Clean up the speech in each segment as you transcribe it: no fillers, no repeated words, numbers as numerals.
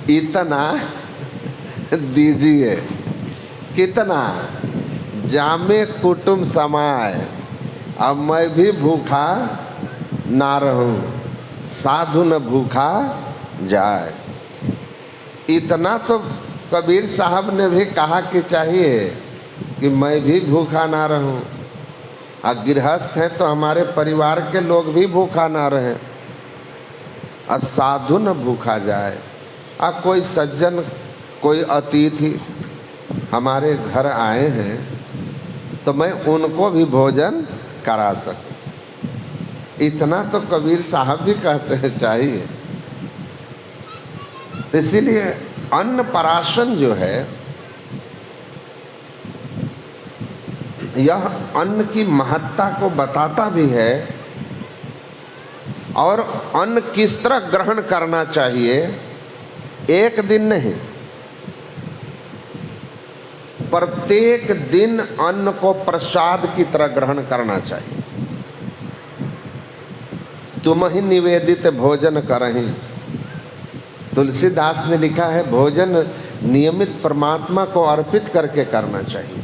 इतना दीजिए, कितना? जामे कुटुम समाए, अब मैं भी भूखा ना रहूं, साधु न भूखा जाए। इतना तो कबीर साहब ने भी कहा कि चाहिए कि मैं भी भूखा ना रहूं। और गृहस्थ हैं तो हमारे परिवार के लोग भी भूखा ना रहें, और साधु न भूखा जाए। कोई सज्जन, कोई अतिथि हमारे घर आए हैं तो मैं उनको भी भोजन करा सकूं, इतना तो कबीर साहब भी कहते हैं चाहिए। इसीलिए अन्नप्राशन जो है, यह अन्न की महत्ता को बताता भी है, और अन्न किस तरह ग्रहण करना चाहिए। एक दिन नहीं, प्रत्येक दिन अन्न को प्रसाद की तरह ग्रहण करना चाहिए। तुम ही निवेदित भोजन करहि, तुलसीदास ने लिखा है, भोजन नियमित परमात्मा को अर्पित करके करना चाहिए।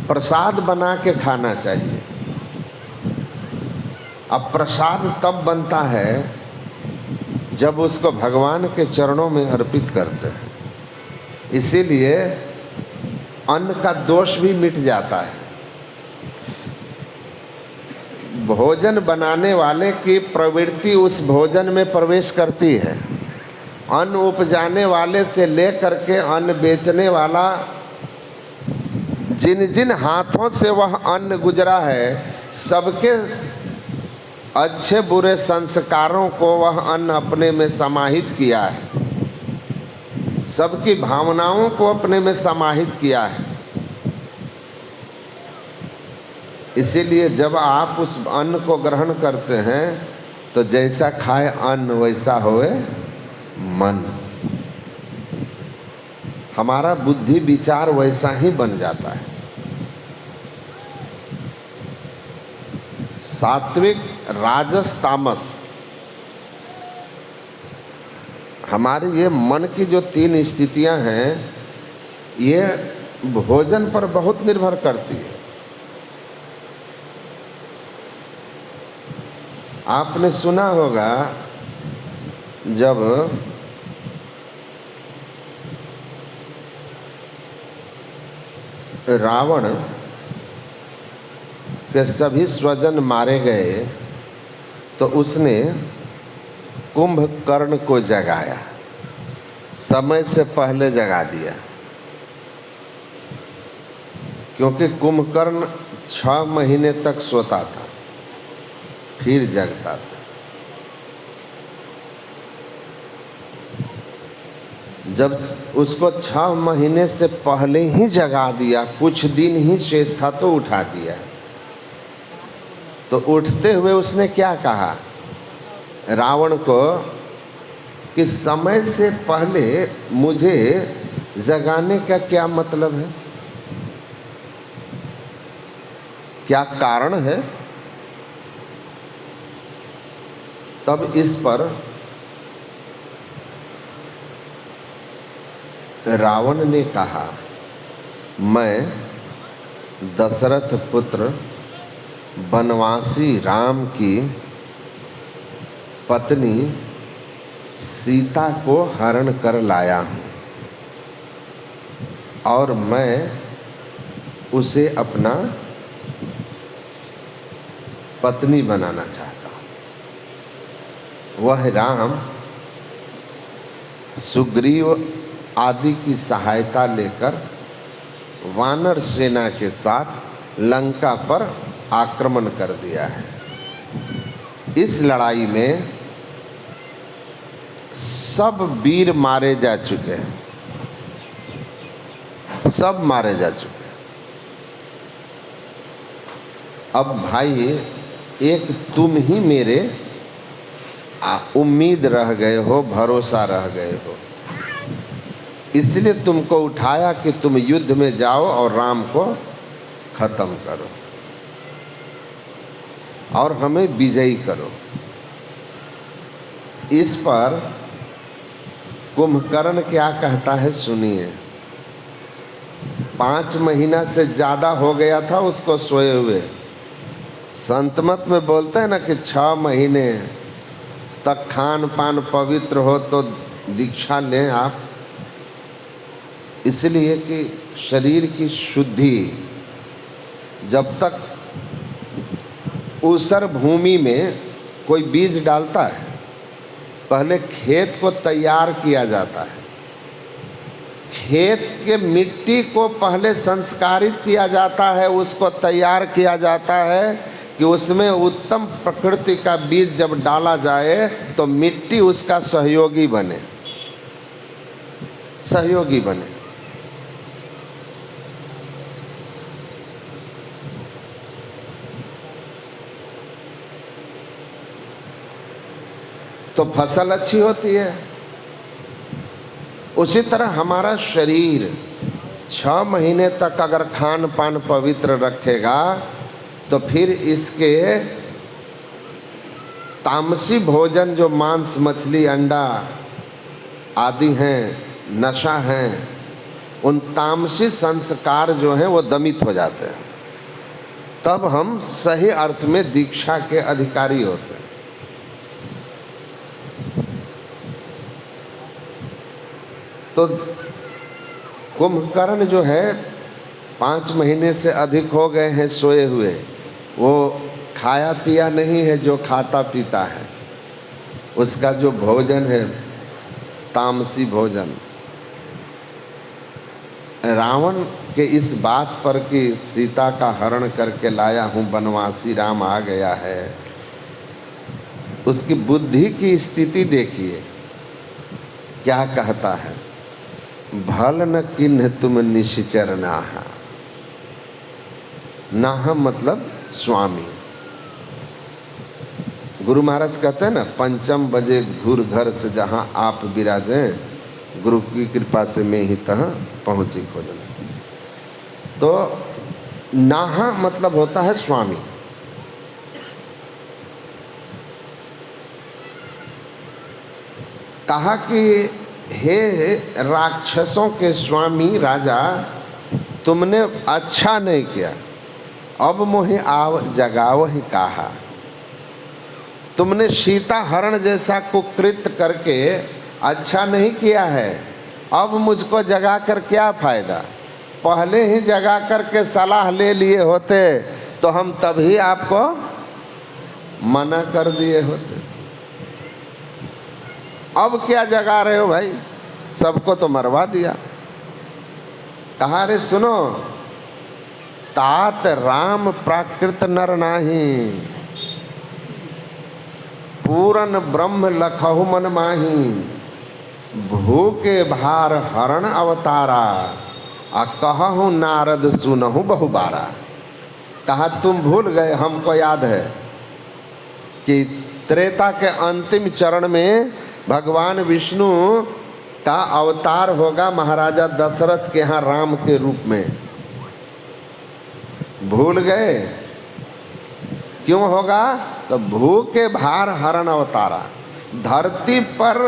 प्रसाद बना के खाना चाहिए। अब प्रसाद तब बनता है जब उसको भगवान के चरणों में अर्पित करते हैं, इसीलिए अन्न का दोष भी मिट जाता है। भोजन बनाने वाले की प्रवृत्ति उस भोजन में प्रवेश करती है। अन्न उपजाने वाले से लेकर के अन्न बेचने वाला, जिन जिन हाथों से वह अन्न गुजरा है, सबके अच्छे बुरे संस्कारों को वह अन्न अपने में समाहित किया है, सबकी भावनाओं को अपने में समाहित किया है। इसीलिए जब आप उस अन्न को ग्रहण करते हैं तो जैसा खाए अन्न वैसा होए मन, हमारा बुद्धि विचार वैसा ही बन जाता है। सात्विक, राजस, तामस, हमारी ये मन की जो 3 स्थितियां हैं, ये भोजन पर बहुत निर्भर करती है। आपने सुना होगा जब रावण के सभी स्वजन मारे गए तो उसने कुंभकर्ण को जगाया, समय से पहले जगा दिया, क्योंकि कुंभकर्ण 6 महीने तक सोता था, फिर जगता था। जब उसको 6 महीने से पहले ही जगा दिया, कुछ दिन ही शेष था तो उठा दिया। तो उठते हुए उसने क्या कहा रावण को कि समय से पहले मुझे जगाने का क्या मतलब है, क्या कारण है। तब इस पर रावण ने कहा, मैं दशरथ पुत्र वनवासी राम की पत्नी सीता को हरण कर लाया हूँ और मैं उसे अपना पत्नी बनाना चाहता हूँ। वह राम सुग्रीव आदि की सहायता लेकर वानर सेना के साथ लंका पर आक्रमण कर दिया है। इस लड़ाई में सब वीर मारे जा चुके हैं, सब मारे जा चुके हैं। अब भाई एक तुम ही मेरे उम्मीद रह गए हो, भरोसा रह गए हो, इसलिए तुमको उठाया कि तुम युद्ध में जाओ और राम को खत्म करो और हमें विजयी करो। इस पर कुंभकर्ण क्या कहता है सुनिए। 5 महीना से ज़्यादा हो गया था उसको सोए हुए। संतमत में बोलते हैं ना कि 6 महीने तक खान पान पवित्र हो तो दीक्षा लें आप, इसलिए कि शरीर की शुद्धि। जब तक ऊसर भूमि में कोई बीज डालता है, पहले खेत को तैयार किया जाता है। खेत के मिट्टी को पहले संस्कारित किया जाता है, उसको तैयार किया जाता है कि उसमें उत्तम प्रकृति का बीज जब डाला जाए तो मिट्टी उसका सहयोगी बने, सहयोगी बने। तो फसल अच्छी होती है। उसी तरह हमारा शरीर 6 महीने तक अगर खान पान पवित्र रखेगा तो फिर इसके तामसी भोजन जो मांस मछली अंडा आदि हैं, नशा हैं, उन तामसी संस्कार जो हैं वो दमित हो जाते हैं। तब हम सही अर्थ में दीक्षा के अधिकारी होते हैं। तो कुंभकर्ण जो है 5 महीने से अधिक हो गए हैं सोए हुए, वो खाया पिया नहीं है जो खाता पीता है। उसका जो भोजन है तामसी भोजन। रावण के इस बात पर कि सीता का हरण करके लाया हूँ, बनवासी राम आ गया है, उसकी बुद्धि की स्थिति देखिए क्या कहता है। भल न किन्ह तुम निश्चर नाहा। नाहा मतलब स्वामी। गुरु महाराज कहते हैं ना, 5 बजे धूर घर से जहाँ आप विराजें, गुरु की कृपा से मैं ही तहाँ पहुँची खोजना। तो नाहा मतलब होता है स्वामी। कहा कि हे राक्षसों के स्वामी राजा, तुमने अच्छा नहीं किया, अब मोहि आव जगाव ही कहा। तुमने सीता हरण जैसा कुकृत्य करके अच्छा नहीं किया है, अब मुझको जगा कर क्या फ़ायदा। पहले ही जगा कर के सलाह ले लिए होते तो हम तभी आपको मना कर दिए होते। अब क्या जगा रहे हो भाई, सबको तो मरवा दिया। कहा रे सुनो, तात राम प्राकृत नर नाही, पूरन ब्रह्म लखहु मन माही, भूखे भार हरण अवतारा, आ कहहु नारद सुनहु बहुबारा। कहा तुम भूल गए, हमको याद है कि त्रेता के अंतिम चरण में भगवान विष्णु का अवतार होगा महाराजा दशरथ के यहाँ राम के रूप में। भूल गए? क्यों होगा? तो भूखे भार हरण अवतारा। धरती पर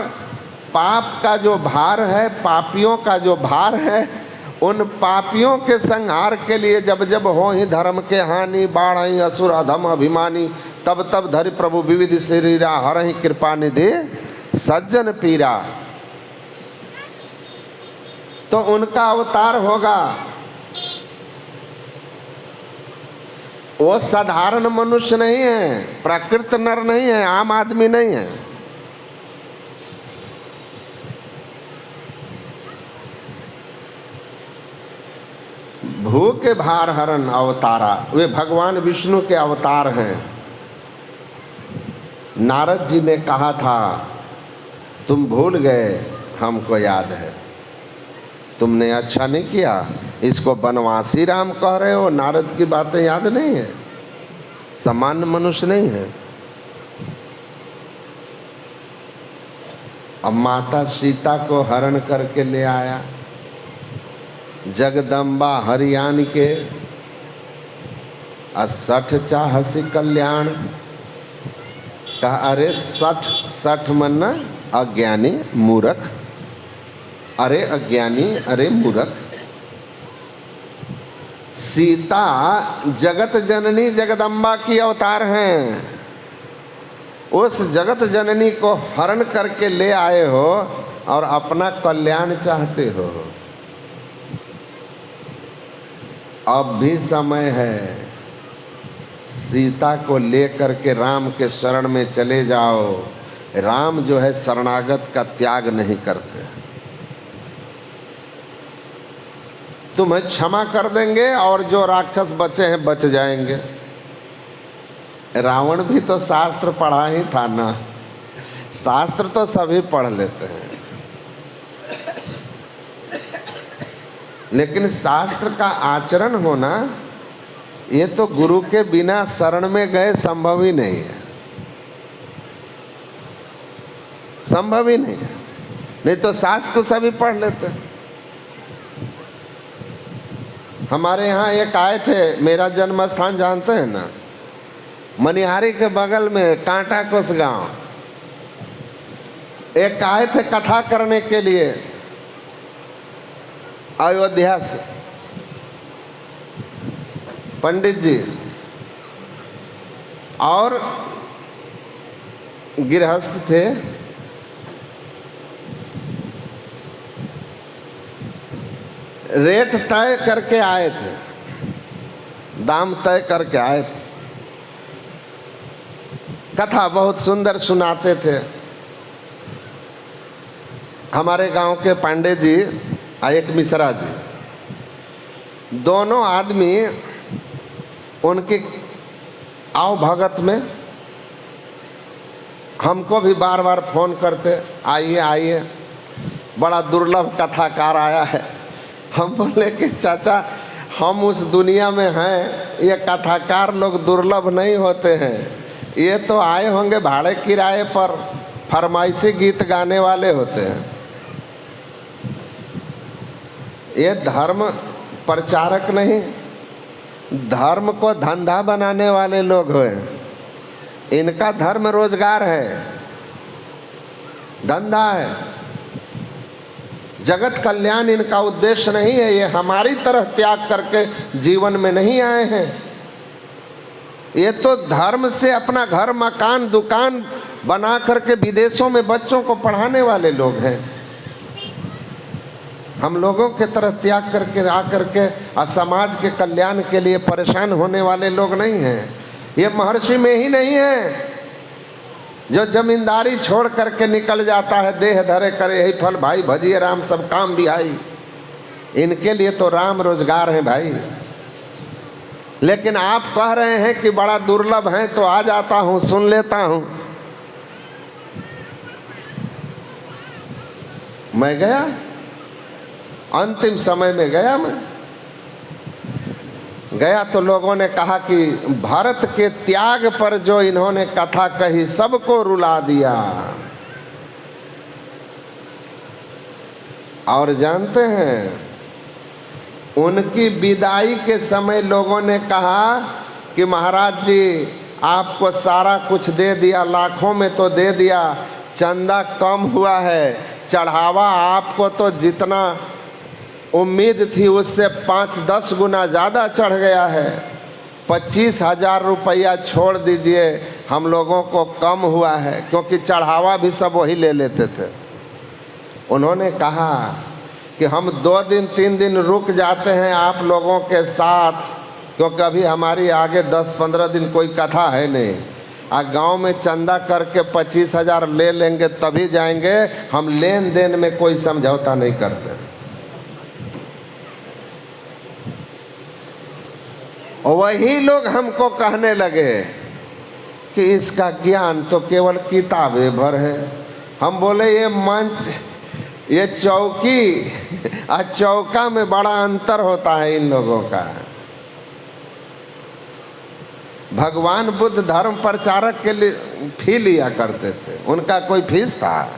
पाप का जो भार है, पापियों का जो भार है, उन पापियों के संहार के लिए जब जब हो ही धर्म के हानि, बाढ़ असुर अधम अभिमानी, तब तब धरि प्रभु विविध शरीरा, हरहि कृपा निधि सज्जन पीरा। तो उनका अवतार होगा। वो साधारण मनुष्य नहीं है, प्राकृत नर नहीं है, आम आदमी नहीं है। भूखे भार हरण अवतारा, वे भगवान विष्णु के अवतार हैं। नारद जी ने कहा था तुम भूल गए, हमको याद है, तुमने अच्छा नहीं किया। इसको बनवासी राम कह रहे हो, नारद की बातें याद नहीं है? सामान्य मनुष्य नहीं है। अब माता सीता को हरण करके ले आया, जगदम्बा हरियाण के 60 चाहसी कल्याण। कहा अरे सठ सठ मन्ना अज्ञानी मूर्ख, अरे अज्ञानी, अरे मूर्ख। सीता जगत जननी जगदम्बा की अवतार हैं। उस जगत जननी को हरण करके ले आए हो और अपना कल्याण चाहते हो। अब भी समय है, सीता को लेकर के राम के शरण में चले जाओ। राम जो है शरणागत का त्याग नहीं करते। तुम्हें क्षमा कर देंगे और जो राक्षस बचे हैं बच जाएंगे। रावण भी तो शास्त्र पढ़ा ही था ना, शास्त्र तो सभी पढ़ लेते हैं, लेकिन शास्त्र का आचरण होना ये तो गुरु के बिना शरण में गए संभव ही नहीं है, संभव ही नहीं है। नहीं तो शास्त्र तो सभी पढ़ लेते हैं। हमारे यहाँ एक आए थे, मेरा जन्म स्थान जानते हैं ना, मनिहारी के बगल में कांटा कोस गांव। एक आए थे कथा करने के लिए अयोध्या से, पंडित जी, और गृहस्थ थे। रेट तय करके आए थे, दाम तय करके आए थे। कथा बहुत सुंदर सुनाते थे। हमारे गांव के पांडे जी और एक मिश्रा जी, दोनों आदमी उनके आओ भगत में हमको भी बार बार फोन करते, आइए आइए, बड़ा दुर्लभ कथाकार आया है। हम बोले कि चाचा हम उस दुनिया में हैं, ये कथाकार लोग दुर्लभ नहीं होते हैं, ये तो आए होंगे भाड़े किराए पर, फरमाइशी गीत गाने वाले होते हैं। ये धर्म प्रचारक नहीं, धर्म को धंधा बनाने वाले लोग हैं। इनका धर्म रोजगार है, धंधा है, जगत कल्याण इनका उद्देश्य नहीं है। ये हमारी तरह त्याग करके जीवन में नहीं आए हैं। ये तो धर्म से अपना घर मकान दुकान बना करके विदेशों में बच्चों को पढ़ाने वाले लोग हैं। हम लोगों के तरह त्याग करके आ करके समाज के कल्याण के लिए परेशान होने वाले लोग नहीं हैं। ये महर्षि में ही नहीं है जो जमींदारी छोड़ करके निकल जाता है, देह धरे करे यही फल भाई, भजिए राम सब काम बिहाई। इनके लिए तो राम रोजगार है भाई। लेकिन आप कह रहे हैं कि बड़ा दुर्लभ है, तो आ जाता हूं, सुन लेता हूं। मैं गया, अंतिम समय में गया, मैं गया तो लोगों ने कहा कि भारत के त्याग पर जो इन्होंने कथा कही सबको रुला दिया। और जानते हैं उनकी विदाई के समय लोगों ने कहा कि महाराज जी आपको सारा कुछ दे दिया, लाखों में तो दे दिया, चंदा कम हुआ है, चढ़ावा आपको तो जितना उम्मीद थी उससे 5-10 गुना ज़्यादा चढ़ गया है। 25,000 रुपया छोड़ दीजिए, हम लोगों को कम हुआ है, क्योंकि चढ़ावा भी सब वही ले लेते थे। उन्होंने कहा कि हम 2 दिन 3 दिन रुक जाते हैं आप लोगों के साथ, क्योंकि अभी हमारी आगे 10-15 दिन कोई कथा है नहीं। गांव में चंदा करके 25,000 ले लेंगे तभी जाएंगे, हम लेन देन में कोई समझौता नहीं करते। वही लोग हमको कहने लगे कि इसका ज्ञान तो केवल किताबें भर है। हम बोले ये मंच, ये चौकी और चौका में बड़ा अंतर होता है इन लोगों का। भगवान बुद्ध धर्म प्रचारक के लिए फी लिया करते थे, उनका कोई फीस था?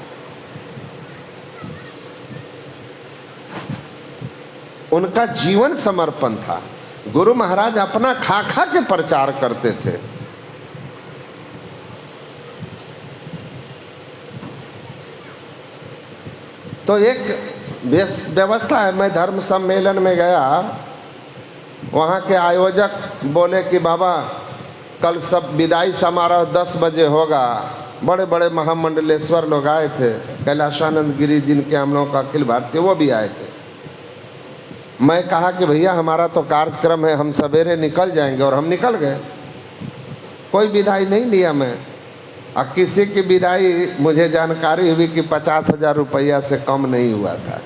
उनका जीवन समर्पण था। गुरु महाराज अपना खा खा के प्रचार करते थे। तो एक व्यवस्था है। मैं धर्म सम्मेलन में गया, वहाँ के आयोजक बोले कि बाबा कल सब विदाई समारोह 10 बजे होगा। बड़े बड़े महामंडलेश्वर लोग आए थे, कैलाशानंद गिरी जिनके हम लोगों का अखिल भारतीय, वो भी आए थे। मैं कहा कि भैया हमारा तो कार्यक्रम है, हम सवेरे निकल जाएंगे, और हम निकल गए। कोई विदाई नहीं लिया मैं, और किसी की विदाई मुझे जानकारी हुई कि 50,000 रुपया से कम नहीं हुआ था,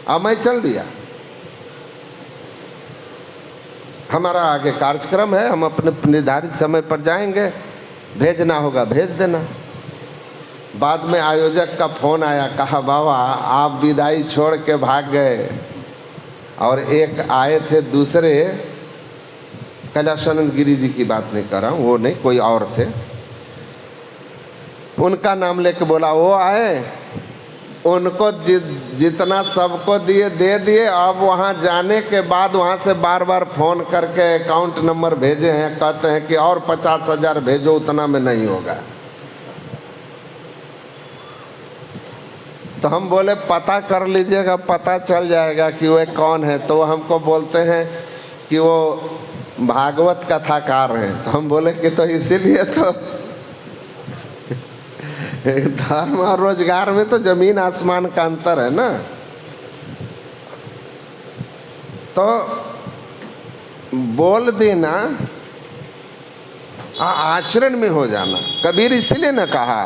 अब मैं चल दिया। हमारा आगे कार्यक्रम है, हम अपने निर्धारित समय पर जाएंगे, भेजना होगा भेज देना। बाद में आयोजक का फ़ोन आया, कहा बाबा आप विदाई छोड़ के भाग गए, और एक आए थे दूसरे, कैलाशानंद गिरी जी की बात नहीं कर रहा हूँ, वो नहीं, कोई और थे, उनका नाम लेके बोला वो आए, उनको जितना सबको दिए दे दिए। अब वहाँ जाने के बाद वहाँ से बार बार फ़ोन करके अकाउंट नंबर भेजे हैं, कहते हैं कि और 50,000 भेजो, उतना में नहीं होगा। तो हम बोले पता कर लीजिएगा, पता चल जाएगा कि वो कौन है। तो हमको बोलते हैं कि वो भागवत कथाकार हैं। तो हम बोले कि तो इसीलिए तो धर्म और रोजगार में तो जमीन आसमान का अंतर है ना। तो बोल देना, आचरण में हो जाना। कबीर इसीलिए न कहा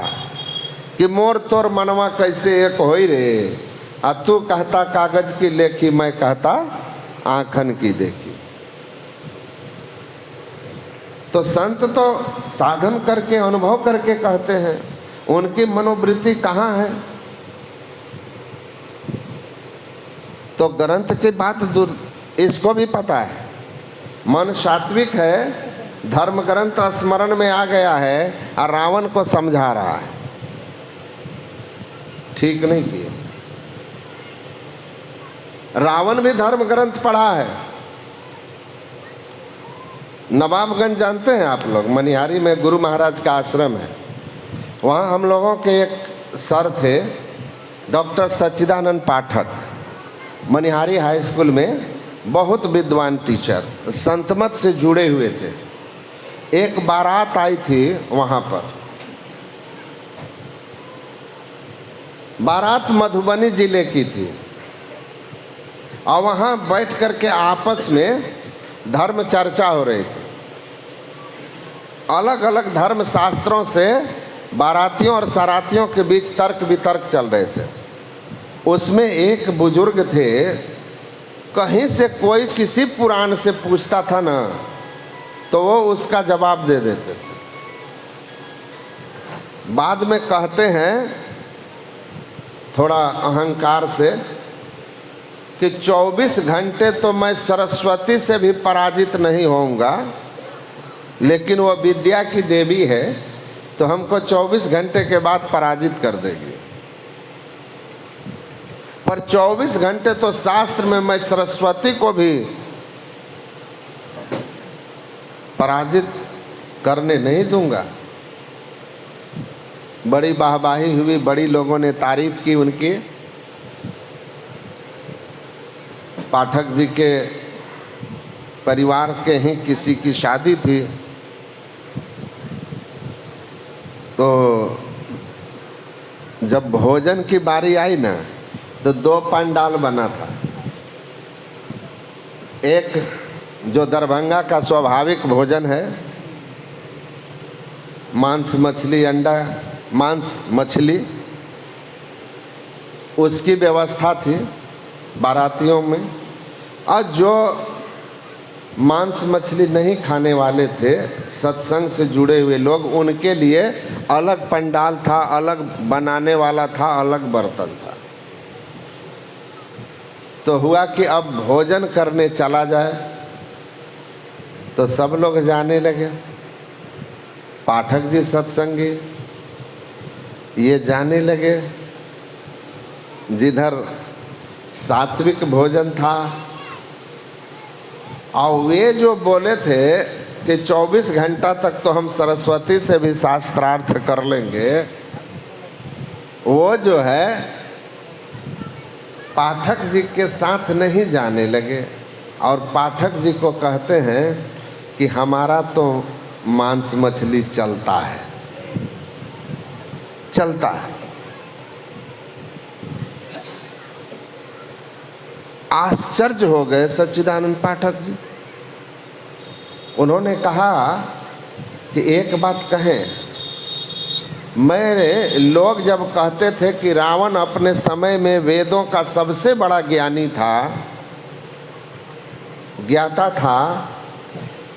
कि मोर तोर मनवा कैसे एक होई रे, आ तू कहता कागज की लेखी, मैं कहता आँखन की देखी। तो संत तो साधन करके अनुभव करके कहते हैं, उनकी मनोवृत्ति कहाँ है। तो ग्रंथ की बात दूर, इसको भी पता है, मन सात्विक है, धर्म ग्रंथ स्मरण में आ गया है, और रावण को समझा रहा है, ठीक नहीं किए। रावण भी धर्म ग्रंथ पढ़ा है। नवाबगंज जानते हैं आप लोग, मनिहारी में गुरु महाराज का आश्रम है। वहाँ हम लोगों के एक सर थे, डॉक्टर सच्चिदानंद पाठक, मनिहारी हाई स्कूल में बहुत विद्वान टीचर, संतमत से जुड़े हुए थे। एक बारात आई थी वहाँ पर, बारात मधुबनी जिले की थी, और वहाँ बैठ कर के आपस में धर्म चर्चा हो रही थी। अलग अलग धर्म शास्त्रों से बारातियों और सरातियों के बीच तर्क वितर्क चल रहे थे। उसमें एक बुजुर्ग थे, कहीं से कोई किसी पुराण से पूछता था ना, तो वो उसका जवाब दे देते थे। बाद में कहते हैं थोड़ा अहंकार से कि 24 घंटे तो मैं सरस्वती से भी पराजित नहीं होऊंगा, लेकिन वो विद्या की देवी है, तो हमको 24 घंटे के बाद पराजित कर देगी। पर 24 घंटे तो शास्त्र में मैं सरस्वती को भी पराजित करने नहीं दूंगा। बड़ी वाहवाही हुई, बड़ी लोगों ने तारीफ की उनकी। पाठक जी के परिवार के ही किसी की शादी थी, तो जब भोजन की बारी आई ना, तो 2 पंडाल बना था। एक जो दरभंगा का स्वाभाविक भोजन है, मांस मछली अंडा, मांस मछली, उसकी व्यवस्था थी बारातियों में। और जो मांस मछली नहीं खाने वाले थे, सत्संग से जुड़े हुए लोग, उनके लिए अलग पंडाल था, अलग बनाने वाला था, अलग बर्तन था। तो हुआ कि अब भोजन करने चला जाए, तो सब लोग जाने लगे। पाठक जी सत्संगी ये जाने लगे, जिधर सात्विक भोजन था। और वे जो बोले थे कि 24 घंटा तक तो हम सरस्वती से भी शास्त्रार्थ कर लेंगे, वो जो है पाठक जी के साथ नहीं जाने लगे और पाठक जी को कहते हैं कि हमारा तो मांस मछली चलता है, चलता है। आश्चर्य हो गए सच्चिदानंद पाठक जी। उन्होंने कहा कि एक बात कहें, मेरे लोग जब कहते थे कि रावण अपने समय में वेदों का सबसे बड़ा ज्ञानी था, ज्ञाता था,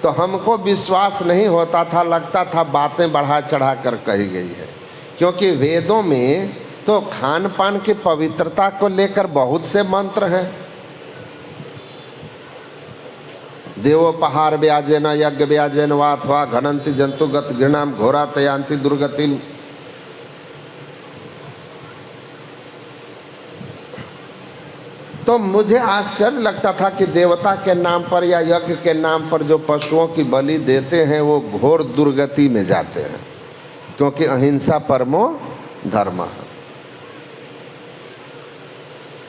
तो हमको विश्वास नहीं होता था, लगता था बातें बढ़ा चढ़ा कर कही गई है। क्योंकि वेदों में तो खान पान की पवित्रता को लेकर बहुत से मंत्र हैं। देवोपहार व्याजेन यज्ञ व्याजेन वा अथवा घनंति जंतुगत घृणाम घोरा तयांति दुर्गतिम। तो मुझे आश्चर्य लगता था कि देवता के नाम पर या यज्ञ के नाम पर जो पशुओं की बलि देते हैं वो घोर दुर्गति में जाते हैं, क्योंकि अहिंसा परमो धर्म है।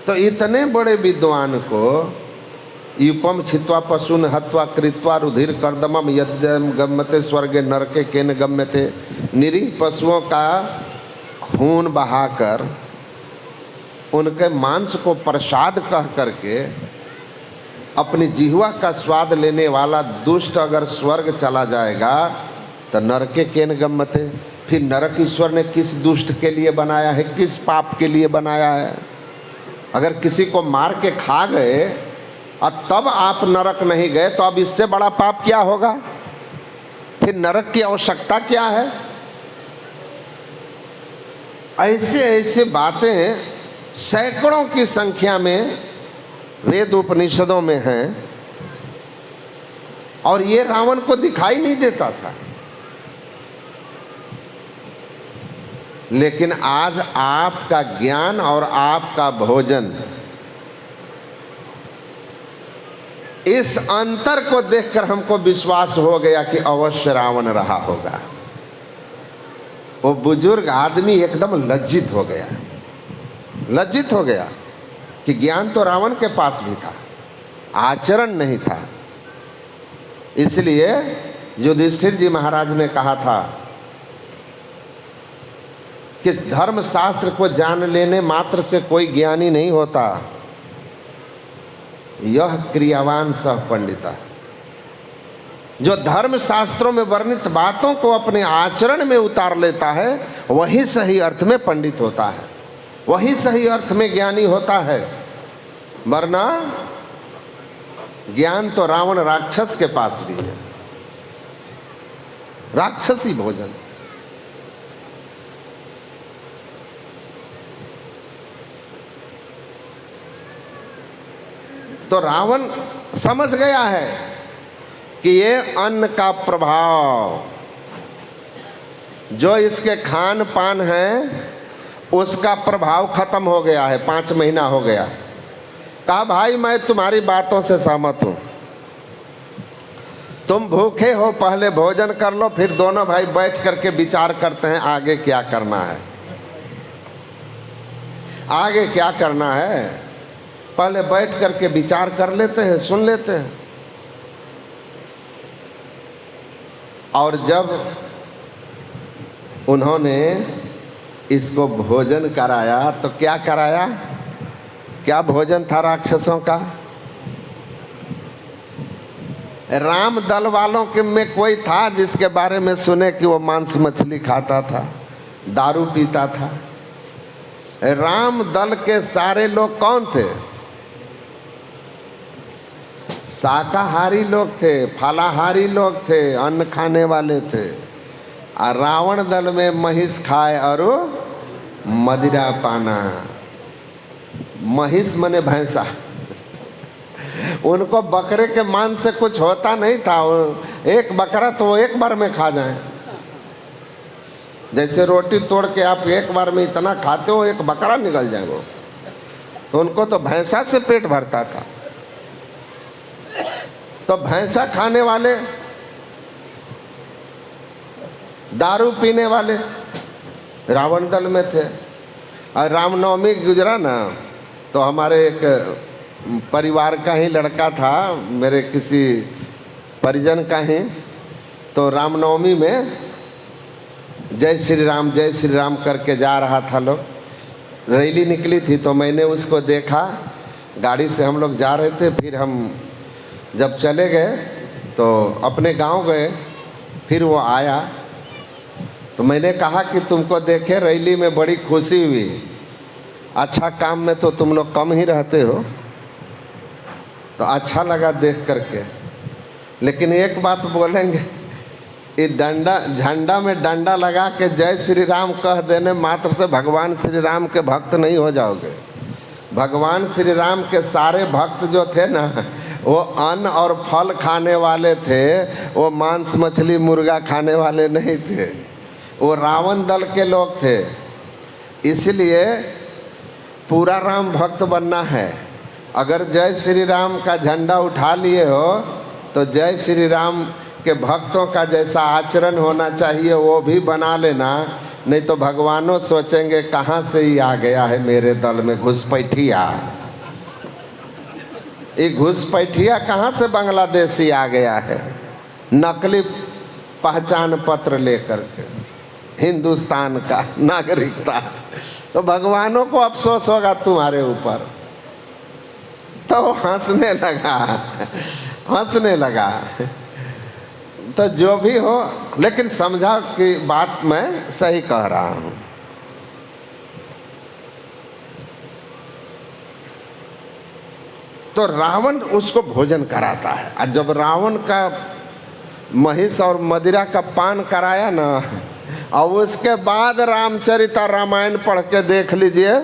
तो इतने बड़े विद्वान को यूपम छित्वा पशुन हत्वा कृत्वा रुधिर कर्दमम यद्यम गम्यते स्वर्गे नरके केन गम्यते। निरीह पशुओं का खून बहाकर उनके मांस को प्रसाद कह करके अपनी जिह्वा का स्वाद लेने वाला दुष्ट अगर स्वर्ग चला जाएगा तो नरके केन गम्यते। फिर नरक ईश्वर ने किस दुष्ट के लिए बनाया है, किस पाप के लिए बनाया है? अगर किसी को मार के खा गए और तब आप नरक नहीं गए तो अब इससे बड़ा पाप क्या होगा? फिर नरक की आवश्यकता क्या है? ऐसे ऐसे बातें सैकड़ों की संख्या में वेद उपनिषदों में हैं और ये रावण को दिखाई नहीं देता था। लेकिन आज आपका ज्ञान और आपका भोजन इस अंतर को देखकर हमको विश्वास हो गया कि अवश्य रावण रहा होगा। वो बुजुर्ग आदमी एकदम लज्जित हो गया, लज्जित हो गया कि ज्ञान तो रावण के पास भी था, आचरण नहीं था। इसलिए युधिष्ठिर जी महाराज ने कहा था कि धर्मशास्त्र को जान लेने मात्र से कोई ज्ञानी नहीं होता, यह क्रियावान सह पंडिता। जो धर्म शास्त्रों में वर्णित बातों को अपने आचरण में उतार लेता है वही सही अर्थ में पंडित होता है, वही सही अर्थ में ज्ञानी होता है। वरना ज्ञान तो रावण राक्षस के पास भी है, राक्षसी भोजन। तो रावण समझ गया है कि ये अन्न का प्रभाव जो इसके खान पान है उसका प्रभाव खत्म हो गया है। 5 महीना हो गया। कहा भाई मैं तुम्हारी बातों से सहमत हूँ, तुम भूखे हो, पहले भोजन कर लो, फिर दोनों भाई बैठ करके विचार करते हैं आगे क्या करना है। आगे क्या करना है पहले बैठ करके विचार कर लेते हैं, सुन लेते हैं। और जब उन्होंने इसको भोजन कराया तो क्या कराया? क्या भोजन था राक्षसों का? राम दल वालों के में कोई था जिसके बारे में सुने कि वो मांस मछली खाता था, दारू पीता था? राम दल के सारे लोग कौन थे? शाकाहारी लोग थे, फलाहारी लोग थे, अन्न खाने वाले थे। और रावण दल में महिष खाए और मदिरा पाना। महिष मने भैंसा। उनको बकरे के मांस से कुछ होता नहीं था। एक बकरा तो वो एक बार में खा जाए। जैसे रोटी तोड़ के आप एक बार में इतना खाते हो, एक बकरा निकल जाए वो। तो उनको तो भैंसा से पेट भरता था। तो भैंसा खाने वाले, दारू पीने वाले रावण दल में थे। और रामनवमी गुजरा ना तो हमारे एक परिवार का ही लड़का था, मेरे किसी परिजन का ही। तो रामनवमी में जय श्री राम करके जा रहा था लोग, रैली निकली थी। तो मैंने उसको देखा, गाड़ी से हम लोग जा रहे थे। फिर हम जब चले गए तो अपने गांव गए, फिर वो आया तो मैंने कहा कि तुमको देखे रैली में बड़ी खुशी हुई, अच्छा काम में तो तुम लोग कम ही रहते हो, तो अच्छा लगा देख करके। लेकिन एक बात बोलेंगे, ये डंडा झंडा में डंडा लगा के जय श्री राम कह देने मात्र से भगवान श्री राम के भक्त नहीं हो जाओगे। भगवान श्री राम के सारे भक्त जो थे ना, वो अन्न और फल खाने वाले थे, वो मांस मछली मुर्गा खाने वाले नहीं थे, वो रावण दल के लोग थे। इसलिए पूरा राम भक्त बनना है। अगर जय श्री राम का झंडा उठा लिए हो तो जय श्री राम के भक्तों का जैसा आचरण होना चाहिए वो भी बना लेना, नहीं तो भगवानों सोचेंगे कहाँ से ही आ गया है मेरे दल में घुसपैठिया। ये घुसपैठिया कहाँ से बांग्लादेशी आ गया है नकली पहचान पत्र लेकर के, हिंदुस्तान का नागरिकता। तो भगवानों को अफसोस होगा तुम्हारे ऊपर। तो हंसने लगा। तो जो भी हो, लेकिन समझा कि बात मैं सही कह रहा हूँ। तो रावण उसको भोजन कराता है, और जब रावण का महिष और मदिरा का पान कराया ना, और उसके बाद रामचरिता रामायण पढ़ के देख लीजिए,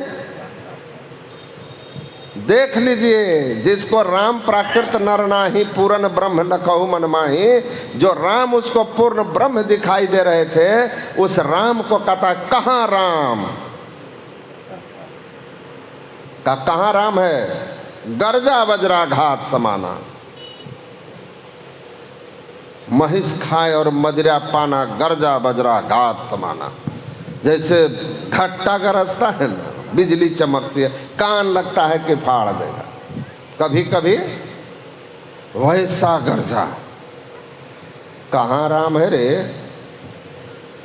जिसको राम प्राकृत नर नाही पूर्ण ब्रह्म लखहु मन माही, जो राम उसको पूर्ण ब्रह्म दिखाई दे रहे थे, उस राम को कहता कहाँ राम का, कहाँ राम है? गर्जा वज्राघात समाना, महिष खाए और मदिरा पाना, गर्जा वज्राघात समाना। जैसे खट्टा गरजता है ना, बिजली चमकती है, कान लगता है कि फाड़ देगा, कभी कभी वैसा गर्जा। कहाँ राम है रे?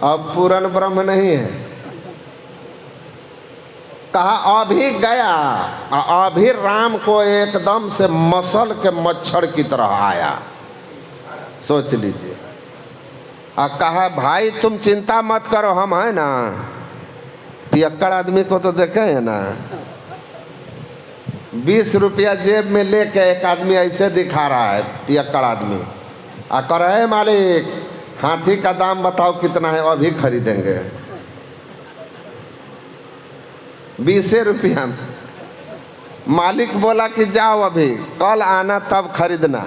अब पूर्ण ब्रह्म नहीं है। कहा अभी गया, अभी राम को एकदम से मसल के मच्छर की तरह आया, सोच लीजिए। कहा भाई तुम चिंता मत करो, हम है ना। पियक्कड़ आदमी को तो देखे हैं ना, 20 रुपया जेब में लेके एक आदमी ऐसे दिखा रहा है, पियक्कड़ आदमी, कर रहे मालिक हाथी का दाम बताओ कितना है, अभी खरीदेंगे 20 रुपया में। मालिक बोला कि जाओ अभी, कल आना तब खरीदना।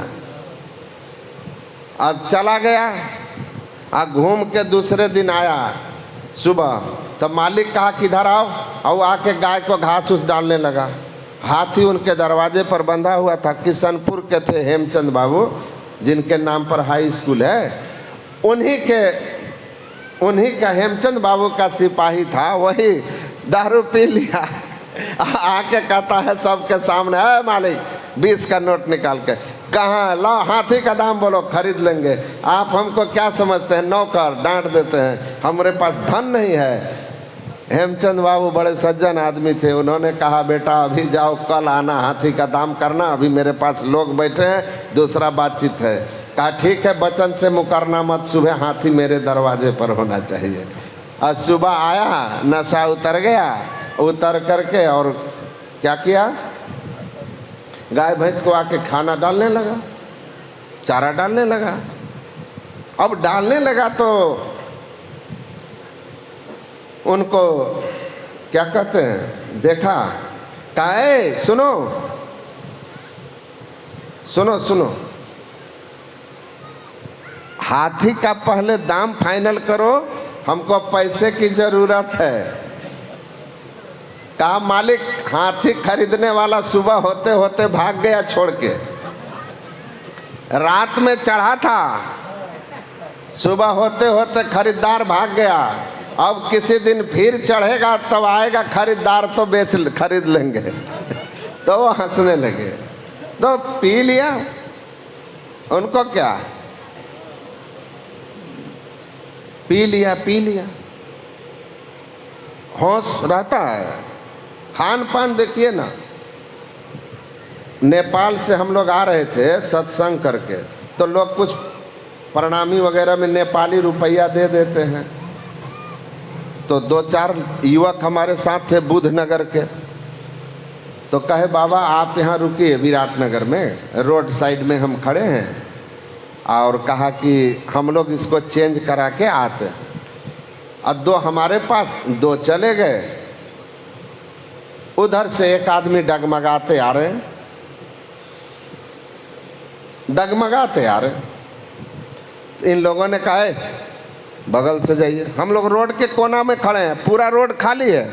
अब चला गया, घूम के दूसरे दिन आया सुबह, तब मालिक कहा किधर आओ, और आके गाय को घास उस डालने लगा। हाथी उनके दरवाजे पर बंधा हुआ था। किशनपुर के थे हेमचंद बाबू, जिनके नाम पर हाई स्कूल है, उन्हीं का हेमचंद बाबू का सिपाही था। वही दारू पी लिया, आके कहता है सबके सामने, है मालिक 20 का नोट निकाल के, कहाँ लाओ, हाथी का दाम बोलो, खरीद लेंगे। आप हमको क्या समझते हैं, नौकर? डांट देते हैं, हमारे पास धन नहीं है। हेमचंद बाबू बड़े सज्जन आदमी थे, उन्होंने कहा बेटा अभी जाओ, कल आना, हाथी का दाम करना, अभी मेरे पास लोग बैठे हैं, दूसरा बातचीत है। कहा ठीक है, बचन से मुकरना मत, सुबह हाथी मेरे दरवाजे पर होना चाहिए। आज सुबह आया, नशा उतर गया, उतर करके और क्या किया, गाय भैंस को आके खाना डालने लगा, चारा डालने लगा। अब डालने लगा तो उनको क्या कहते हैं, देखा, कहा सुनो सुनो सुनो, हाथी का पहले दाम फाइनल करो, हमको पैसे की जरूरत है। कहा मालिक हाथी खरीदने वाला सुबह होते होते भाग गया छोड़ के, रात में चढ़ा था, सुबह होते होते खरीदार भाग गया। अब किसी दिन फिर चढ़ेगा तब आएगा खरीदार, तो खरीद लेंगे। तो वो हंसने लगे। तो पी लिया, उनको क्या, पी लिया, होश रहता है। खान पान देखिए ना, नेपाल से हम लोग आ रहे थे सत्संग करके, तो लोग कुछ प्रणामी वगैरह में नेपाली रुपया दे देते हैं। तो 2-4 युवक हमारे साथ थे बुधनगर के, तो कहे बाबा आप यहाँ रुकिए विराटनगर में, रोड साइड में हम खड़े हैं, और कहा कि हम लोग इसको चेंज करा के आते हैं। और 2 हमारे पास, 2 चले गए। उधर से एक आदमी डगमगाते आ रहे, डगमगाते आ रहे। इन लोगों ने कहा बगल से जाइए। हम लोग रोड के कोना में खड़े हैं, पूरा रोड खाली है,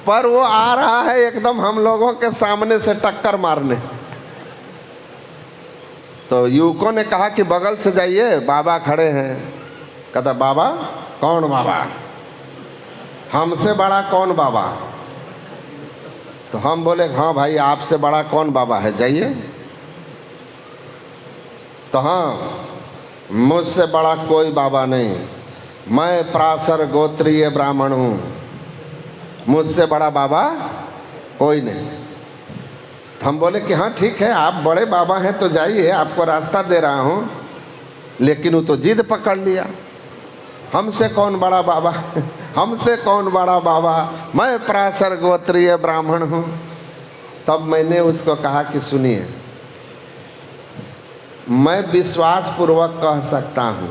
पर वो आ रहा है एकदम हम लोगों के सामने से टक्कर मारने। तो युवकों ने कहा कि बगल से जाइए, बाबा खड़े हैं। कहता बाबा? कौन बाबा? हमसे बड़ा कौन बाबा? तो हम बोले हाँ भाई, आपसे बड़ा कौन बाबा है, जाइए। तो हाँ, मुझसे बड़ा कोई बाबा नहीं, मैं पराशर गोत्रीय ब्राह्मण हूँ, मुझसे बड़ा बाबा कोई नहीं। तो हम बोले कि हाँ ठीक है, आप बड़े बाबा हैं तो जाइए, आपको रास्ता दे रहा हूँ। लेकिन वो तो जिद पकड़ लिया, हमसे कौन बड़ा बाबा हमसे कौन बड़ा बाबा, मैं पराशर गोत्रीय ब्राह्मण हूँ। तब मैंने उसको कहा कि सुनिए, मैं विश्वास पूर्वक कह सकता हूँ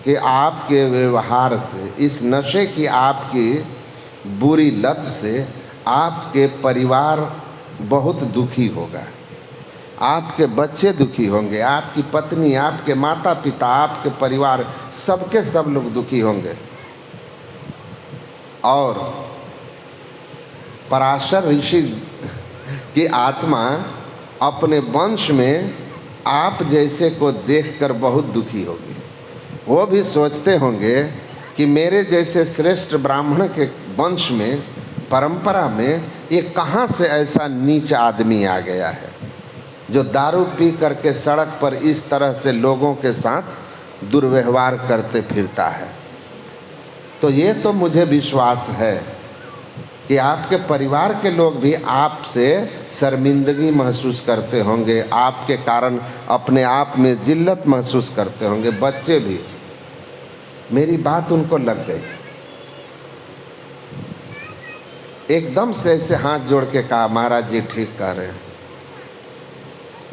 कि आपके व्यवहार से, इस नशे की आपकी बुरी लत से आपके परिवार बहुत दुखी होगा, आपके बच्चे दुखी होंगे, आपकी पत्नी, आपके माता पिता, आपके परिवार, सबके सब लोग दुखी होंगे। और पराशर ऋषि की आत्मा अपने वंश में आप जैसे को देखकर बहुत दुखी होगी। वो भी सोचते होंगे कि मेरे जैसे श्रेष्ठ ब्राह्मण के वंश में, परंपरा में, ये कहाँ से ऐसा नीच आदमी आ गया है जो दारू पी करके सड़क पर इस तरह से लोगों के साथ दुर्व्यवहार करते फिरता है। तो ये तो मुझे विश्वास है कि आपके परिवार के लोग भी आपसे शर्मिंदगी महसूस करते होंगे, आपके कारण अपने आप में जिल्लत महसूस करते होंगे, बच्चे भी। मेरी बात उनको लग गई, एकदम से ऐसे हाथ जोड़ के कहा महाराज जी ठीक कह रहे हैं।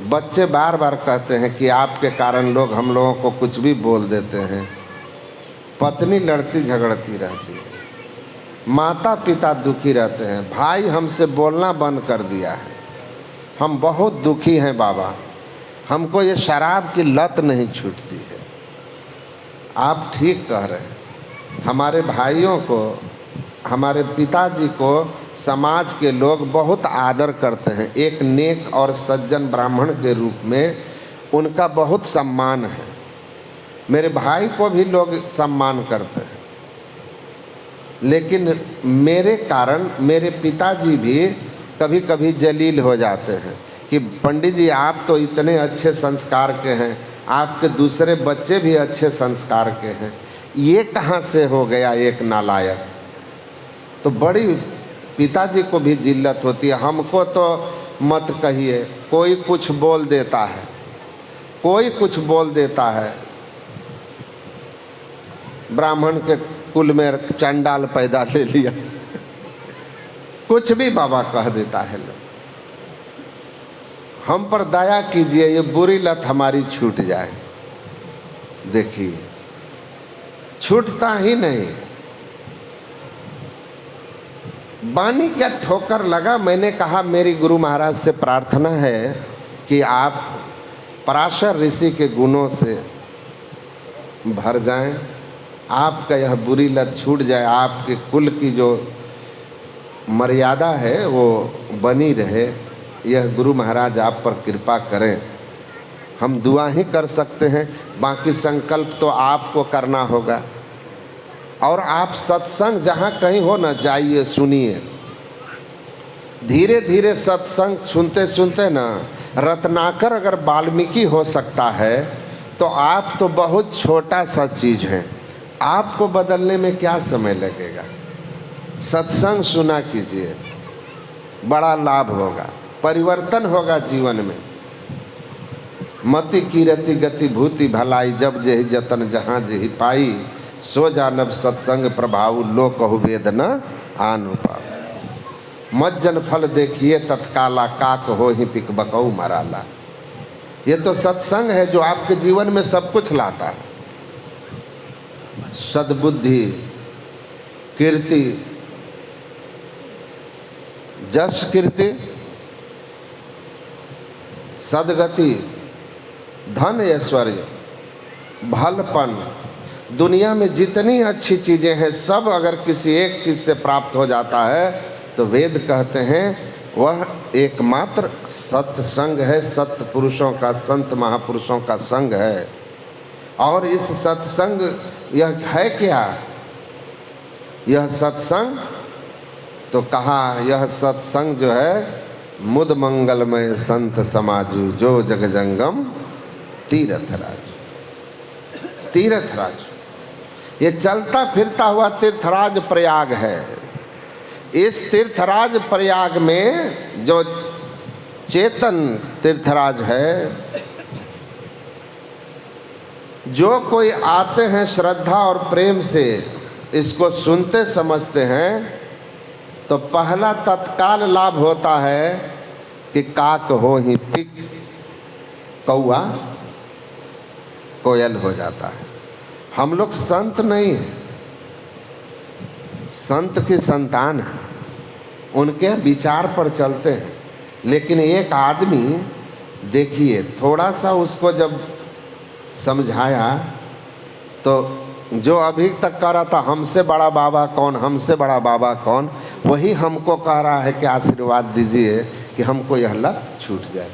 बच्चे बार बार कहते हैं कि आपके कारण लोग हम लोगों को कुछ भी बोल देते हैं, पत्नी लड़ती झगड़ती रहती है, माता पिता दुखी रहते हैं, भाई हमसे बोलना बंद कर दिया है, हम बहुत दुखी हैं बाबा, हमको ये शराब की लत नहीं छूटती है। आप ठीक कह रहे हैं, हमारे भाइयों को, हमारे पिताजी को समाज के लोग बहुत आदर करते हैं, एक नेक और सज्जन ब्राह्मण के रूप में उनका बहुत सम्मान है। मेरे भाई को भी लोग सम्मान करते हैं, लेकिन मेरे कारण मेरे पिताजी भी कभी कभी जलील हो जाते हैं कि पंडित जी आप तो इतने अच्छे संस्कार के हैं, आपके दूसरे बच्चे भी अच्छे संस्कार के हैं, ये कहाँ से हो गया एक नालायक। तो बड़ी पिताजी को भी जिल्लत होती है। हमको तो मत कहिए, कोई कुछ बोल देता है, कोई कुछ बोल देता है, ब्राह्मण के कुल में चंडाल पैदा ले लिया, कुछ भी बाबा कह देता है लोग। हम पर दया कीजिए, ये बुरी लत हमारी छूट जाए। देखिए छूटता ही नहीं। बानी क्या ठोकर लगा। मैंने कहा मेरी गुरु महाराज से प्रार्थना है कि आप पराशर ऋषि के गुणों से भर जाएं, आपका यह बुरी लत छूट जाए, आपके कुल की जो मर्यादा है वो बनी रहे, यह गुरु महाराज आप पर कृपा करें। हम दुआ ही कर सकते हैं, बाकी संकल्प तो आपको करना होगा। और आप सत्संग जहाँ कहीं हो ना, जाइए, सुनिए। धीरे धीरे सत्संग सुनते सुनते ना रत्नाकर अगर वाल्मीकि हो सकता है तो आप तो बहुत छोटा सा चीज़ है, आपको बदलने में क्या समय लगेगा। सत्संग सुना कीजिए, बड़ा लाभ होगा, परिवर्तन होगा जीवन में। मति कीरति गति भूति भलाई, जब जेहि जतन जहाँ जेहि पाई, सो जानब सत्संग प्रभाव लो कहु वेद न आनु पाओ। मज्जन फल देखिए तत्काला, काक हो ही पिक बकऊ मराला। ये तो सत्संग है जो आपके जीवन में सब कुछ लाता है। सद्बुद्धि, कीर्ति, जश कीर्ति, सदगति, धन ऐश्वर्य, भलपन, दुनिया में जितनी अच्छी चीज़ें हैं सब अगर किसी एक चीज़ से प्राप्त हो जाता है तो वेद कहते हैं वह एकमात्र सत्संग है, सत्य पुरुषों का, संत महापुरुषों का संग है। और इस सत्संग यह है क्या? यह सत्संग तो कहा, यह सत्संग जो है मुद मंगलमय संत समाजू, जो जग जंगम तीर्थराज। तीर्थराज ये चलता फिरता हुआ तीर्थराज प्रयाग है। इस तीर्थराज प्रयाग में जो चेतन तीर्थराज है, जो कोई आते हैं श्रद्धा और प्रेम से इसको सुनते समझते हैं तो पहला तत्काल लाभ होता है कि काक हो ही पिक, कौआ कोयल हो जाता है। हम लोग संत नहीं हैं, संत की संतान है, उनके विचार पर चलते हैं। लेकिन एक आदमी देखिए, थोड़ा सा उसको जब समझाया तो जो अभी तक कह रहा था हमसे बड़ा बाबा कौन, हमसे बड़ा बाबा कौन, वही हमको कह रहा है कि आशीर्वाद दीजिए कि हमको यह लत छूट जाए।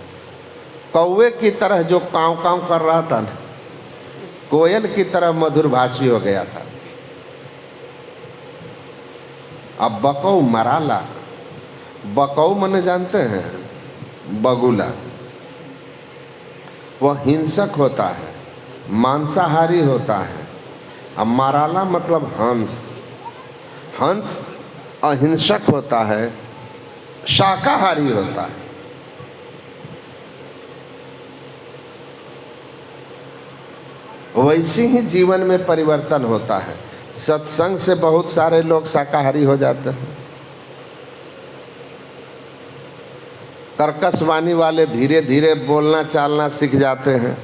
कौवे की तरह जो काँव काँव कर रहा था ना, कोयल की तरह मधुरभाषी हो गया था। अब बकऊ मराला, बकऊ मने जानते हैं, बगुला, वह हिंसक होता है, मांसाहारी होता है। अब मराला मतलब हंस, हंस अहिंसक होता है, शाकाहारी होता है। वैसे ही जीवन में परिवर्तन होता है। सत्संग से बहुत सारे लोग शाकाहारी हो जाते हैं। कर्कश वाणी वाले धीरे धीरे बोलना चालना सीख जाते हैं,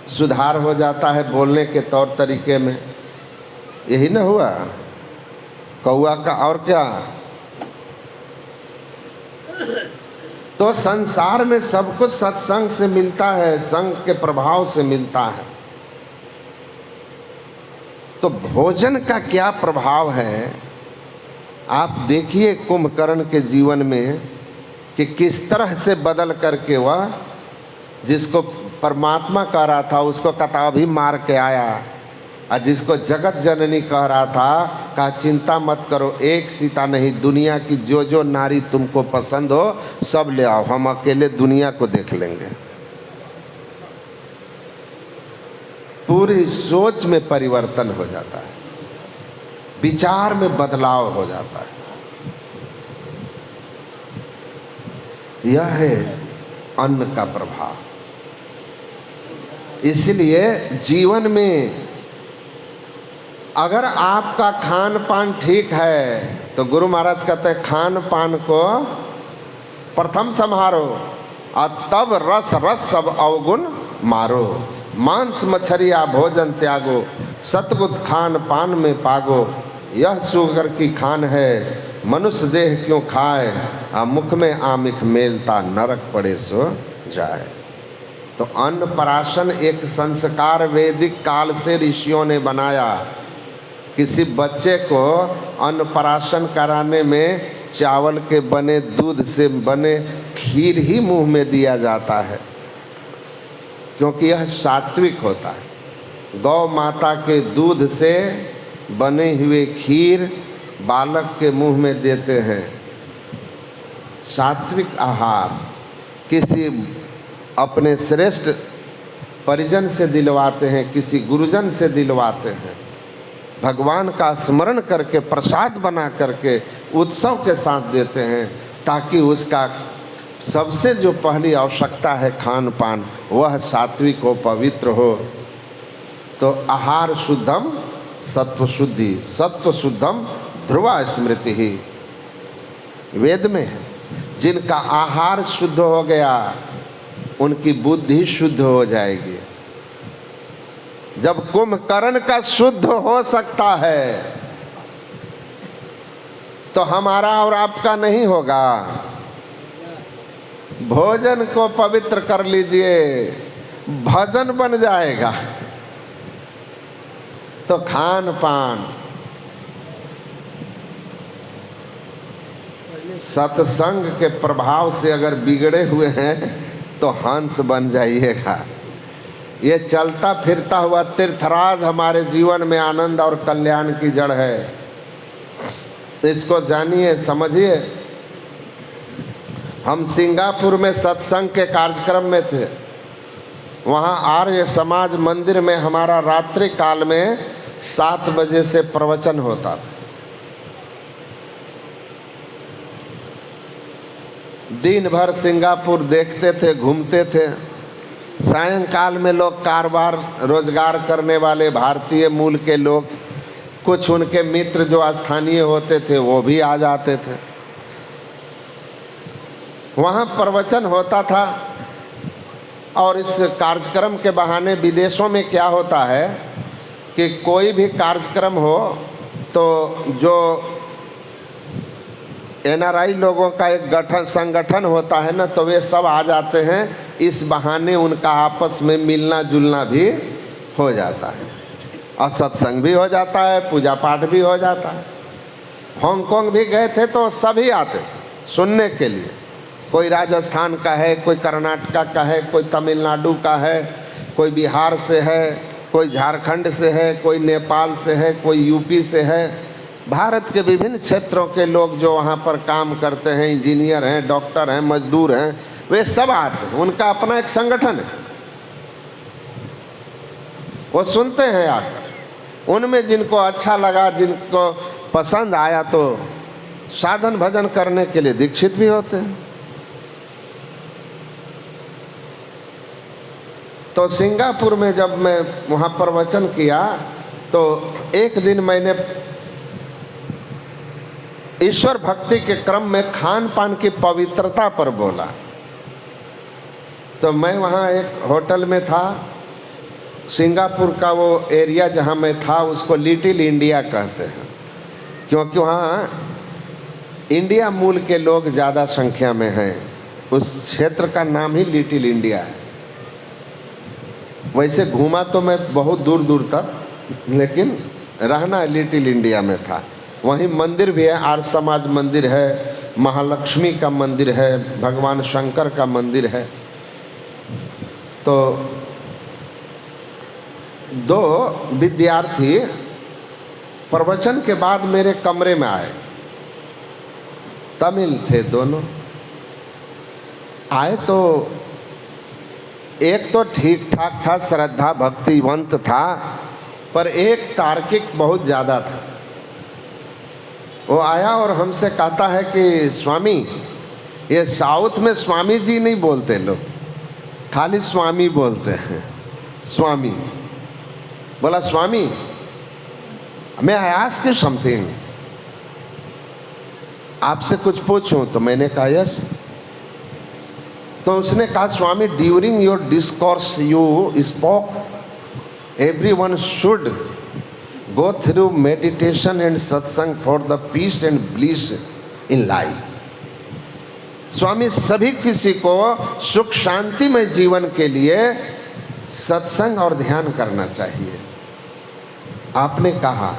सुधार हो जाता है बोलने के तौर तरीके में। यही ना हुआ कौआ का, और क्या। तो संसार में सब कुछ सत्संग से मिलता है, संग के प्रभाव से मिलता है। तो भोजन का क्या प्रभाव है आप देखिए कुंभकर्ण के जीवन में कि किस तरह से बदल करके वह जिसको परमात्मा कह रहा था उसको कताभी मार के आया, और जिसको जगत जननी कह रहा था कहा चिंता मत करो, एक सीता नहीं, दुनिया की जो जो नारी तुमको पसंद हो सब ले आओ, हम अकेले दुनिया को देख लेंगे। पूरी सोच में परिवर्तन हो जाता है, विचार में बदलाव हो जाता है। यह है अन्न का प्रभाव। इसलिए जीवन में अगर आपका खान पान ठीक है तो गुरु महाराज कहते हैं खान पान को प्रथम संहारो और तब रस रस सब अवगुण मारो। मांस मछरिया भोजन त्यागो, सतगुत खान पान में पागो। यह सुगर की खान है मनुष्य देह क्यों खाए, आ मुख में आमिख मेलता नरक पड़े सो जाए। तो अन्नप्राशन एक संस्कार वैदिक काल से ऋषियों ने बनाया। किसी बच्चे को अन्नप्राशन कराने में चावल के बने दूध से बने खीर ही मुंह में दिया जाता है, क्योंकि यह सात्विक होता है। गौ माता के दूध से बने हुए खीर बालक के मुंह में देते हैं, सात्विक आहार किसी अपने श्रेष्ठ परिजन से दिलवाते हैं, किसी गुरुजन से दिलवाते हैं, भगवान का स्मरण करके प्रसाद बना करके उत्सव के साथ देते हैं, ताकि उसका सबसे जो पहली आवश्यकता है खान पान वह सात्विक हो, पवित्र हो। तो आहार शुद्धम सत्व शुद्धि, सत्व शुद्धम ध्रुवा स्मृति ही वेद में है। जिनका आहार शुद्ध हो गया उनकी बुद्धि शुद्ध हो जाएगी। जब कुंभकर्ण का शुद्ध हो सकता है तो हमारा और आपका नहीं होगा। भोजन को पवित्र कर लीजिए, भजन बन जाएगा। तो खान पान, सत्संग के प्रभाव से अगर बिगड़े हुए हैं तो हंस बन जाइएगा। ये चलता फिरता हुआ तीर्थराज हमारे जीवन में आनंद और कल्याण की जड़ है। इसको जानिए, समझिए। हम सिंगापुर में सत्संग के कार्यक्रम में थे। वहाँ आर्य समाज मंदिर में हमारा रात्रि काल में 7 बजे से प्रवचन होता था। दिन भर सिंगापुर देखते थे, घूमते थे। सायंकाल में लोग कारोबार रोजगार करने वाले भारतीय मूल के लोग, कुछ उनके मित्र जो स्थानीय होते थे वो भी आ जाते थे। वहाँ प्रवचन होता था। और इस कार्यक्रम के बहाने विदेशों में क्या होता है कि कोई भी कार्यक्रम हो तो जो NRI लोगों का एक संगठन होता है ना, तो वे सब आ जाते हैं। इस बहाने उनका आपस में मिलना जुलना भी हो जाता है और सत्संग भी हो जाता है, पूजा पाठ भी हो जाता है। हांगकांग भी गए थे तो सभी आते थे सुनने के लिए। कोई राजस्थान का है, कोई कर्नाटक का है, कोई तमिलनाडु का है, कोई बिहार से है, कोई झारखंड से है, कोई नेपाल से है, कोई यूपी से है। भारत के विभिन्न क्षेत्रों के लोग जो वहाँ पर काम करते हैं, इंजीनियर हैं, डॉक्टर हैं, मजदूर हैं, वे सब आते हैं। उनका अपना एक संगठन है, वो सुनते हैं आकर। उनमें जिनको अच्छा लगा, जिनको पसंद आया तो साधन भजन करने के लिए दीक्षित भी होते हैं। तो सिंगापुर में जब मैं वहाँ प्रवचन किया तो एक दिन मैंने ईश्वर भक्ति के क्रम में खान पान की पवित्रता पर बोला। तो मैं वहाँ एक होटल में था। सिंगापुर का वो एरिया जहाँ मैं था उसको लिटिल इंडिया कहते हैं, क्योंकि वहाँ इंडिया मूल के लोग ज़्यादा संख्या में हैं। उस क्षेत्र का नाम ही लिटिल इंडिया है। वैसे घूमा तो मैं बहुत दूर दूर तक, लेकिन रहना लिटिल इंडिया में था। वहीं मंदिर भी है, आर्य समाज मंदिर है, महालक्ष्मी का मंदिर है, भगवान शंकर का मंदिर है। तो 2 विद्यार्थी प्रवचन के बाद मेरे कमरे में आए। तमिल थे दोनों। आए तो एक तो ठीक ठाक था, श्रद्धा भक्तिवंत था, पर एक तार्किक बहुत ज़्यादा था। वो आया और हमसे कहता है कि स्वामी, ये साउथ में स्वामी जी नहीं बोलते लोग, खाली स्वामी बोलते हैं। स्वामी बोला, स्वामी मैं आई आस्क यू समथिंग, आपसे कुछ पूछूं? तो मैंने कहा यस। तो उसने कहा, स्वामी during your discourse you spoke everyone should go through meditation and satsang for the peace and bliss in life। स्वामी, सभी किसी को सुख शांति में जीवन के लिए सत्संग और ध्यान करना चाहिए। आपने कहा,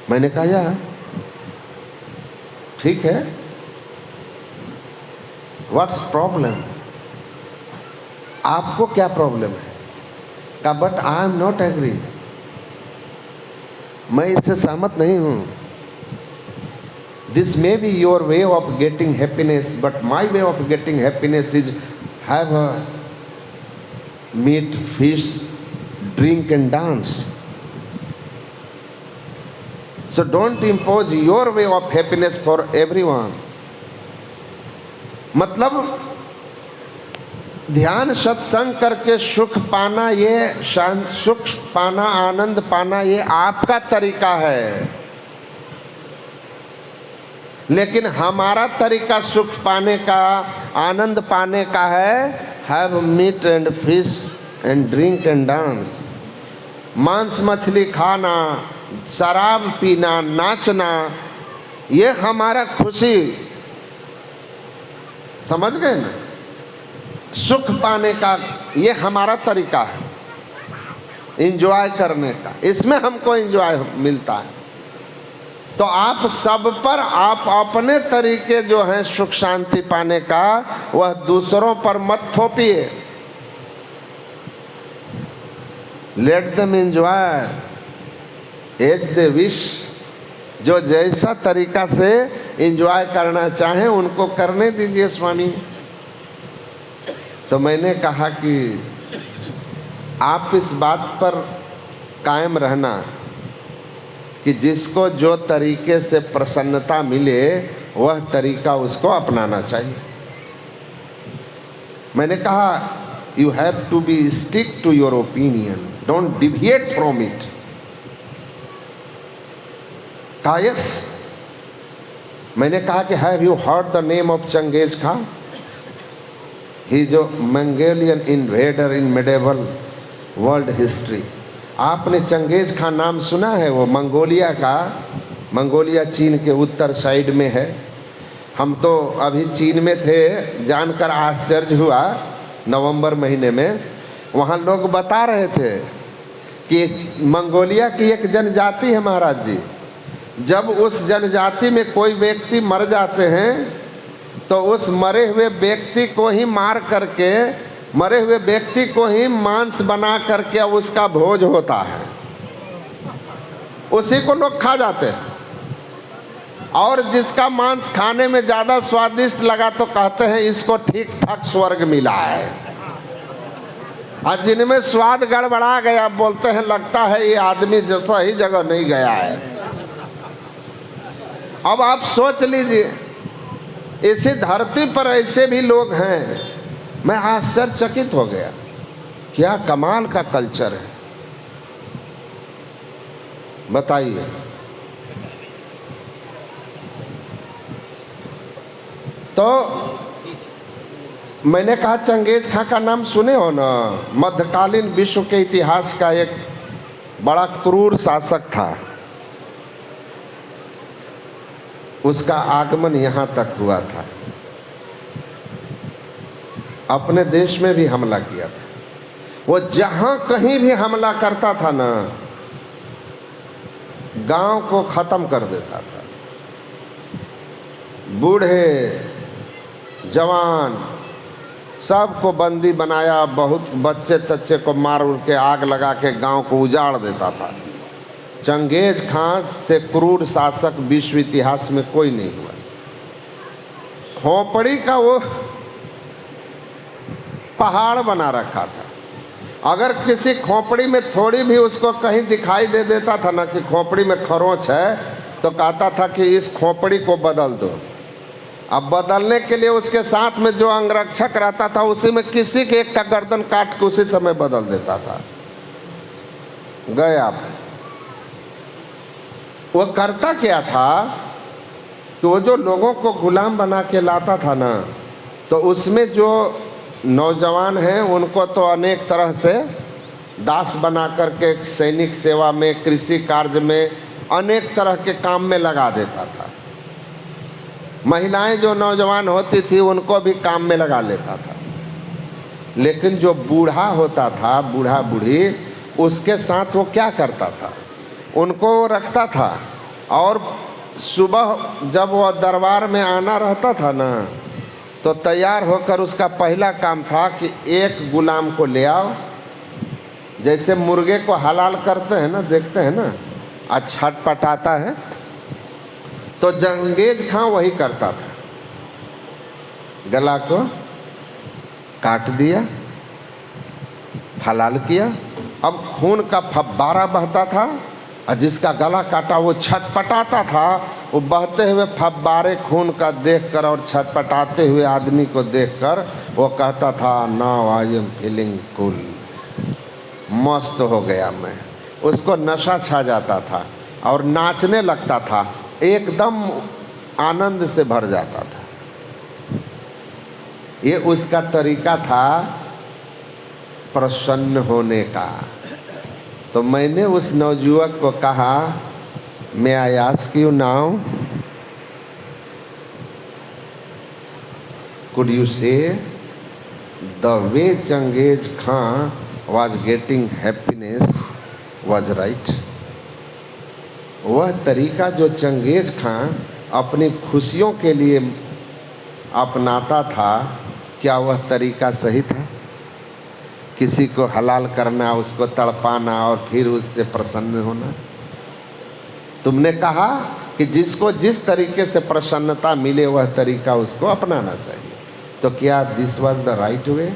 मैंने कहा यार ठीक है, व्हाट्स प्रॉब्लम, आपको क्या प्रॉब्लम है? कहा but I am not agree, मैं इससे सहमत नहीं हूँ। This may be your way of getting happiness, but my way of getting happiness is have a meat, fish, drink and dance. So don't impose your way of happiness for everyone. मतलब ध्यान सत्संग करके सुख पाना, ये शांत सुख पाना, आनंद पाना, ये आपका तरीका है। लेकिन हमारा तरीका सुख पाने का, आनंद पाने का है have meat and fish and drink and dance. मांस मछली खाना, शराब पीना, नाचना, ये हमारा खुशी, समझ गए ना? सुख पाने का ये हमारा तरीका है, एंजॉय करने का, इसमें हमको एंजॉय मिलता है। तो आप सब पर आप अपने तरीके जो हैं सुख शांति पाने का, वह दूसरों पर मत थोपिए। Let them enjoy as they wish. जो जैसा तरीका से एंजॉय करना चाहें उनको करने दीजिए स्वामी। तो मैंने कहा कि आप इस बात पर कायम रहना कि जिसको जो तरीके से प्रसन्नता मिले वह तरीका उसको अपनाना चाहिए। मैंने कहा you have to be stick to your opinion, don't deviate from it. कहा यस। मैंने कहा कि have you heard the name of Changez Khan? He जो Mongolian invader in medieval world history. आपने चंगेज खान नाम सुना है? वो मंगोलिया का, मंगोलिया चीन के उत्तर साइड में है। हम तो अभी चीन में थे, जानकर आश्चर्य हुआ नवंबर महीने में। वहाँ लोग बता रहे थे कि मंगोलिया की एक जनजाति है महाराज जी, जब उस जनजाति में कोई व्यक्ति मर जाते हैं तो उस मरे हुए व्यक्ति को ही मार करके, मरे हुए व्यक्ति को ही मांस बना करके उसका भोज होता है, उसी को लोग खा जाते हैं। और जिसका मांस खाने में ज़्यादा स्वादिष्ट लगा तो कहते हैं इसको ठीक ठाक स्वर्ग मिला है। और जिनमें स्वाद गड़बड़ा गया बोलते हैं लगता है ये आदमी जैसा ही जगह नहीं गया है। अब आप सोच लीजिए, इसी धरती पर ऐसे भी लोग हैं। मैं आश्चर्यचकित हो गया, क्या कमाल का कल्चर है, बताइए। तो मैंने कहा चंगेज खां का नाम सुने हो ना? मध्यकालीन विश्व के इतिहास का एक बड़ा क्रूर शासक था। उसका आगमन यहाँ तक हुआ था, अपने देश में भी हमला किया था। वो जहाँ कहीं भी हमला करता था ना, गांव को ख़त्म कर देता था। बूढ़े जवान सबको बंदी बनाया, बहुत बच्चे तच्चे को मार उड़ के आग लगा के गांव को उजाड़ देता था। चंगेज खान से क्रूर शासक विश्व इतिहास में कोई नहीं हुआ। खोपड़ी का वो पहाड़ बना रखा था। अगर किसी खोपड़ी में थोड़ी भी उसको कहीं दिखाई दे देता था ना कि खोपड़ी में खरोंच है, तो कहता था कि इस खोपड़ी को बदल दो। अब बदलने के लिए उसके साथ में जो अंगरक्षक रहता था उसी में किसी के एक का गर्दन काट के उसी समय बदल देता था। गए आप। वो करता क्या था कि वो जो लोगों को गुलाम बना के लाता था ना, तो उसमें जो नौजवान हैं उनको तो अनेक तरह से दास बना करके सैनिक सेवा में, कृषि कार्य में, अनेक तरह के काम में लगा देता था। महिलाएं जो नौजवान होती थी उनको भी काम में लगा लेता था। लेकिन जो बूढ़ा होता था, बूढ़ा बूढ़ी, उसके साथ वो क्या करता था, उनको रखता था। और सुबह जब वो दरबार में आना रहता था ना, तो तैयार होकर उसका पहला काम था कि एक गुलाम को ले आओ। जैसे मुर्गे को हलाल करते हैं ना, देखते हैं ना, आज छटपटाता है, तो चंगेज खां वही करता था, गला को काट दिया, हलाल किया। अब खून का फव्वारा बहता था और जिसका गला काटा वो छटपटाता था। वो बहते हुए फव्वारे खून का देखकर और छटपटाते हुए आदमी को देखकर वो कहता था, now I am feeling cool, मस्त हो गया मैं। उसको नशा छा जाता था और नाचने लगता था, एकदम आनंद से भर जाता था। ये उसका तरीका था प्रसन्न होने का। तो मैंने उस नवयुवक को कहा, मैं I ask you now, could you say the way Changez Khan was getting happiness was right? वह तरीका जो चंगेज खां अपनी खुशियों के लिए अपनाता था, क्या वह तरीका सही था? किसी को हलाल करना, उसको तड़पाना और फिर उससे प्रसन्न होना। तुमने कहा कि जिसको जिस तरीके से प्रसन्नता मिले वह तरीका उसको अपनाना चाहिए। तो क्या this was the right way?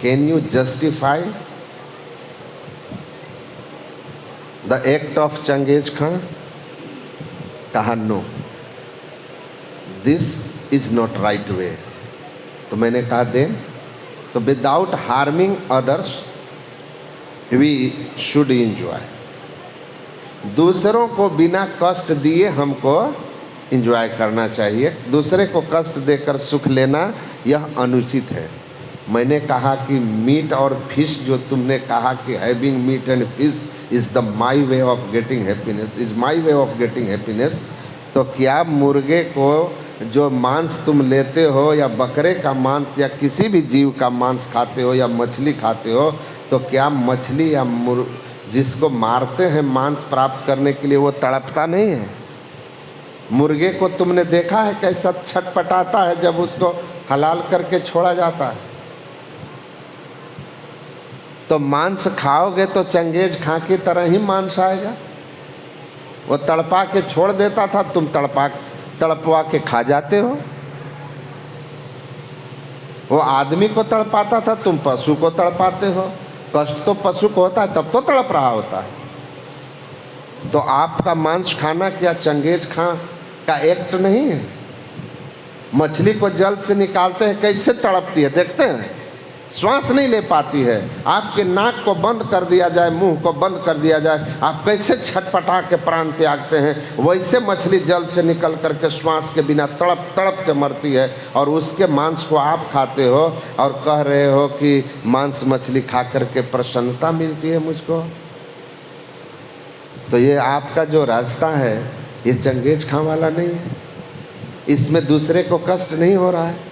Can you justify the act of Changez Khan? कहा no, this is not right way. तो मैंने कहा देन, तो without harming others we should enjoy. दूसरों को बिना कष्ट दिए हमको इंजॉय करना चाहिए। दूसरे को कष्ट देकर सुख लेना यह अनुचित है। मैंने कहा कि मीट और फिश, जो तुमने कहा कि having meat and fish is the my way of getting happiness, is my way of getting happiness, तो क्या मुर्गे को जो मांस तुम लेते हो या बकरे का मांस या किसी भी जीव का मांस खाते हो या मछली खाते हो, तो क्या मछली या जिसको मारते हैं मांस प्राप्त करने के लिए वो तड़पता नहीं है? मुर्गे को तुमने देखा है कैसा छटपटाता है जब उसको हलाल करके छोड़ा जाता है? तो मांस खाओगे तो चंगेज खां की तरह ही मांस आएगा। वो तड़पा के छोड़ देता था, तुम तड़पवा के खा जाते हो। वो आदमी को तड़पाता था, तुम पशु को तड़पाते हो। कष्ट तो पशु को होता है, तब तो तड़प रहा होता है। तो आपका मांस खाना क्या चंगेज खां का एक्ट नहीं है? मछली को जल से निकालते हैं, कैसे तड़पती है देखते हैं, श्वास नहीं ले पाती है। आपके नाक को बंद कर दिया जाए, मुंह को बंद कर दिया जाए, आप कैसे छटपटा के प्राण त्यागते हैं, वैसे मछली जल से निकल करके श्वास के बिना तड़प तड़प के मरती है। और उसके मांस को आप खाते हो और कह रहे हो कि मांस मछली खा करके प्रसन्नता मिलती है मुझको। तो ये आपका जो रास्ता है ये चंगेज खां वाला नहीं है, इसमें दूसरे को कष्ट नहीं हो रहा है।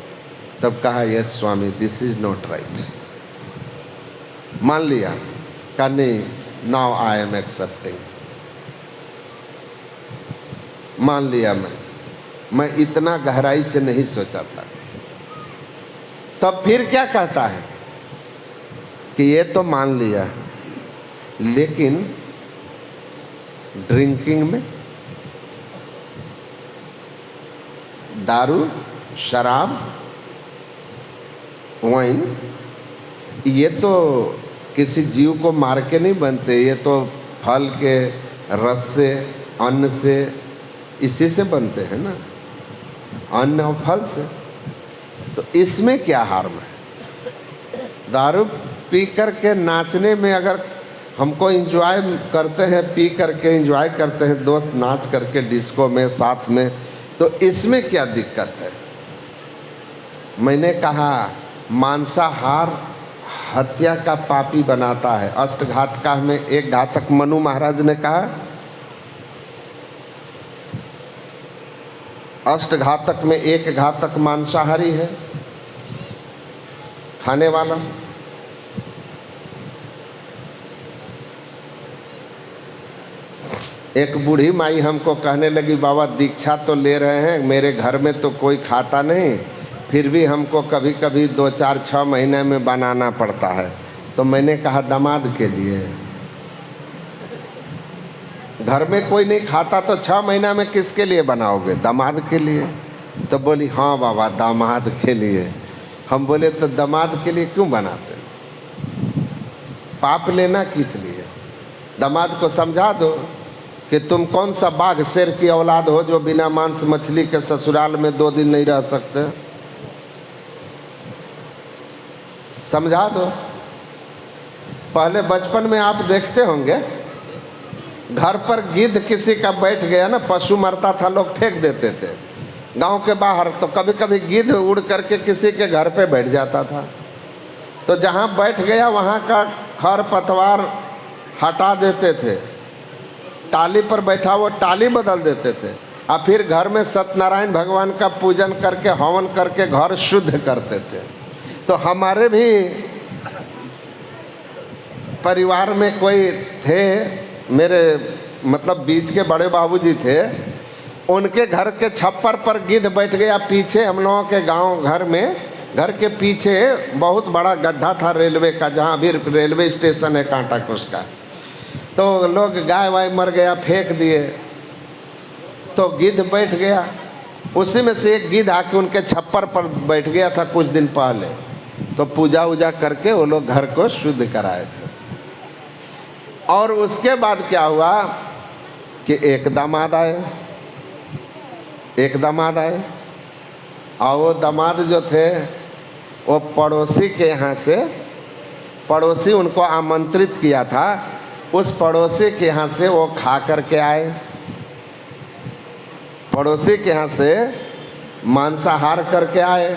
तब कहा yes Swami, this is not right. मान लिया, कहा नहीं, नाउ आई एम एक्सेप्टिंग। मान लिया मैं इतना गहराई से नहीं सोचा था। तब फिर क्या कहता है कि ये तो मान लिया, लेकिन ड्रिंकिंग में, दारू, शराब, वाइन, ये तो किसी जीव को मार के नहीं बनते, ये तो फल के रस से, अन्न से, इसी से बनते हैं ना, अन्न और फल से। तो इसमें क्या हार्म है? दारू पी करके नाचने में अगर हमको एंजॉय करते हैं, पी करके एंजॉय करते हैं दोस्त नाच करके डिस्को में साथ में, तो इसमें क्या दिक्कत है? मैंने कहा मांसाहार हत्या का पापी बनाता है। अष्टघातका में एक घातक मनु महाराज ने कहा, अष्टघातक में एक घातक मांसाहारी है खाने वाला। एक बूढ़ी माई हमको कहने लगी, बाबा दीक्षा तो ले रहे हैं, मेरे घर में तो कोई खाता नहीं, फिर भी हमको कभी कभी 2, 4, 6 महीने में बनाना पड़ता है। तो मैंने कहा दामाद के लिए, घर में कोई नहीं खाता तो 6 महीना में किसके लिए बनाओगे? दामाद के लिए। तो बोली हाँ बाबा दामाद के लिए। हम बोले तो दामाद के लिए क्यों बनाते? पाप लेना किस लिए? दामाद को समझा दो कि तुम कौन सा बाघ शेर की औलाद हो जो बिना मांस मछली के ससुराल में 2 दिन नहीं रह सकते। समझा दो। पहले बचपन में आप देखते होंगे घर पर गिद्ध किसी का बैठ गया ना, पशु मरता था लोग फेंक देते थे गांव के बाहर, तो कभी कभी गिद्ध उड़ करके किसी के घर पे बैठ जाता था। तो जहां बैठ गया वहां का खर पतवार हटा देते थे, टाली पर बैठा वो टाली बदल देते थे, और फिर घर में सत्यनारायण भगवान का पूजन करके हवन करके घर शुद्ध करते थे। तो हमारे भी परिवार में कोई थे, मेरे मतलब बीच के बड़े बाबूजी थे, उनके घर के छप्पर पर गिद्ध बैठ गया पीछे। हम लोगों के गांव घर में, घर के पीछे बहुत बड़ा गड्ढा था रेलवे का, जहाँ भी रेलवे स्टेशन है कांटाकुश का। तो लोग गाय वाय मर गया फेंक दिए, तो गिद्ध बैठ गया। उसी में से एक गिद्ध आके उनके छप्पर पर बैठ गया था कुछ दिन पहले। तो पूजा वूजा करके वो लोग घर को शुद्ध कराए थे। और उसके बाद क्या हुआ कि एक दामाद आए, और वो दामाद जो थे वो पड़ोसी के यहाँ से, पड़ोसी उनको आमंत्रित किया था, उस पड़ोसी के यहाँ से वो खा करके आए। पड़ोसी के यहाँ से मांसाहार करके आए,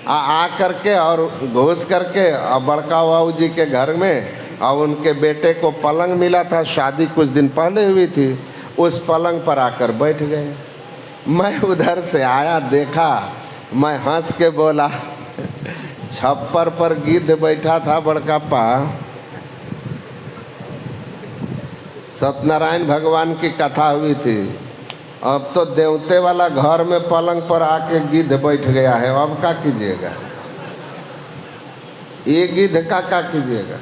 आ करके और घुस करके और बड़का बाबू जी के घर में, और उनके बेटे को पलंग मिला था, शादी कुछ दिन पहले हुई थी, उस पलंग पर आकर बैठ गए। मैं उधर से आया, देखा, मैं हंस के बोला छप्पर पर गिद्ध बैठा था बड़का पा, सत्यनारायण भगवान की कथा हुई थी, अब तो देवते वाला घर में पलंग पर आके गिद्ध बैठ गया है, अब क्या कीजिएगा? ये गिद्ध का क्या कीजिएगा?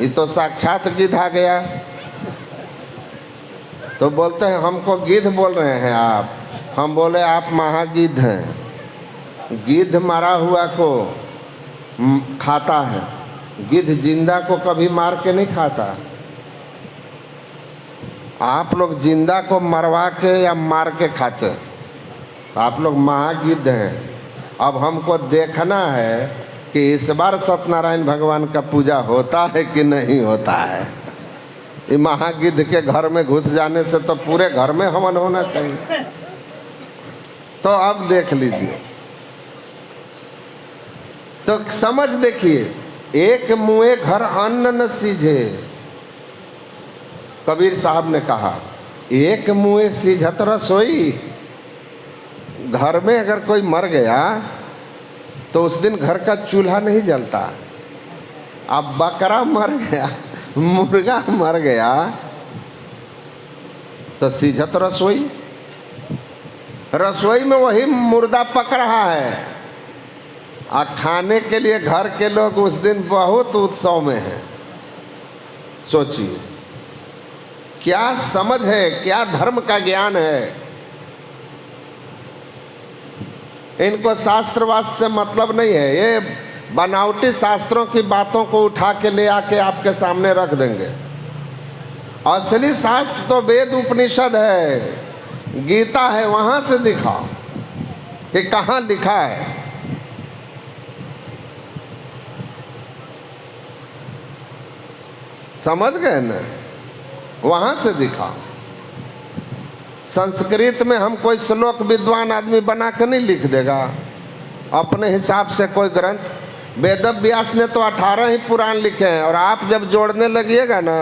ये तो साक्षात गिद्ध आ गया। तो बोलते हैं हमको गिद्ध बोल रहे हैं आप। हम बोले आप महागिद्ध हैं। गिद्ध मरा हुआ को खाता है, गिद्ध जिंदा को कभी मार के नहीं खाता। आप लोग जिंदा को मरवा के या मार के खाते, आप लोग महागिद्ध हैं। अब हमको देखना है कि इस बार सत्यनारायण भगवान का पूजा होता है कि नहीं होता है। ये महागिद्ध के घर में घुस जाने से तो पूरे घर में हवन होना चाहिए। तो अब देख लीजिए, तो समझ देखिए, एक मुँहे घर अन्न न सीझे। कबीर साहब ने कहा एक मुँहे सीझत रसोई। घर में अगर कोई मर गया तो उस दिन घर का चूल्हा नहीं जलता। अब बकरा मर गया, मुर्गा मर गया, तो सीझत रसोई। रसोई में वही मुर्दा पक रहा है, और खाने के लिए घर के लोग उस दिन बहुत उत्सव में हैं। सोचिए क्या समझ है, क्या धर्म का ज्ञान है। इनको शास्त्रवाद से मतलब नहीं है, ये बनावटी शास्त्रों की बातों को उठा के ले आके आपके सामने रख देंगे। असली शास्त्र तो वेद उपनिषद है, गीता है, वहां से दिखाओ कि कहाँ लिखा है। समझ गए ना? वहां से दिखाओ। संस्कृत में हम कोई श्लोक विद्वान आदमी बना के नहीं लिख देगा अपने हिसाब से कोई ग्रंथ। वेद व्यास ने तो 18 ही पुराण लिखे हैं, और आप जब जोड़ने लगिएगा ना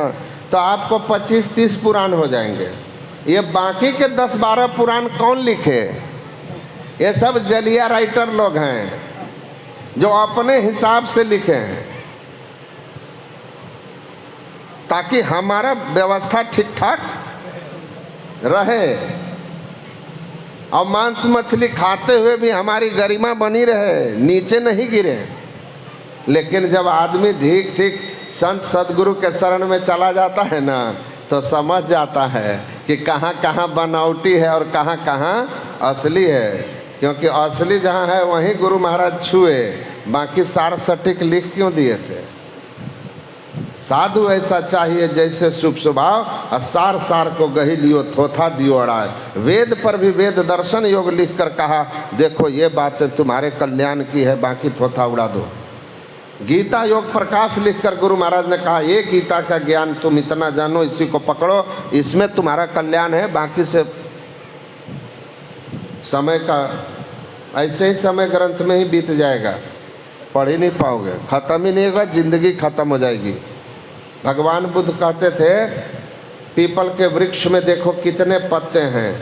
तो आपको 25-30 पुराण हो जाएंगे। ये बाकी के 10-12 पुराण कौन लिखे? ये सब जलिया राइटर लोग हैं जो अपने हिसाब से लिखे हैं, ताकि हमारा व्यवस्था ठीक ठाक रहे और मांस मछली खाते हुए भी हमारी गरिमा बनी रहे, नीचे नहीं गिरे। लेकिन जब आदमी ठीक ठीक संत सदगुरु के शरण में चला जाता है ना, तो समझ जाता है कि कहाँ कहाँ बनावटी है और कहाँ कहाँ असली है। क्योंकि असली जहाँ है वहीं गुरु महाराज छुए, बाकी सार सटीक लिख क्यों दिए थे। साधु ऐसा चाहिए जैसे शुभ स्वभाव, और सार सार को गही लियो थोथा दियो अड़ाए। वेद पर भी वेद दर्शन योग लिख कर कहा, देखो ये बातें तुम्हारे कल्याण की है, बाकी थोथा उड़ा दो। गीता योग प्रकाश लिखकर गुरु महाराज ने कहा, ये गीता का ज्ञान तुम इतना जानो, इसी को पकड़ो, इसमें तुम्हारा कल्याण है, बाकी से समय का ऐसे ही समय ग्रंथ में ही बीत जाएगा, पढ़ ही नहीं पाओगे, ख़त्म ही नहीं होगा, जिंदगी ख़त्म हो जाएगी। भगवान बुद्ध कहते थे, पीपल के वृक्ष में देखो कितने पत्ते हैं,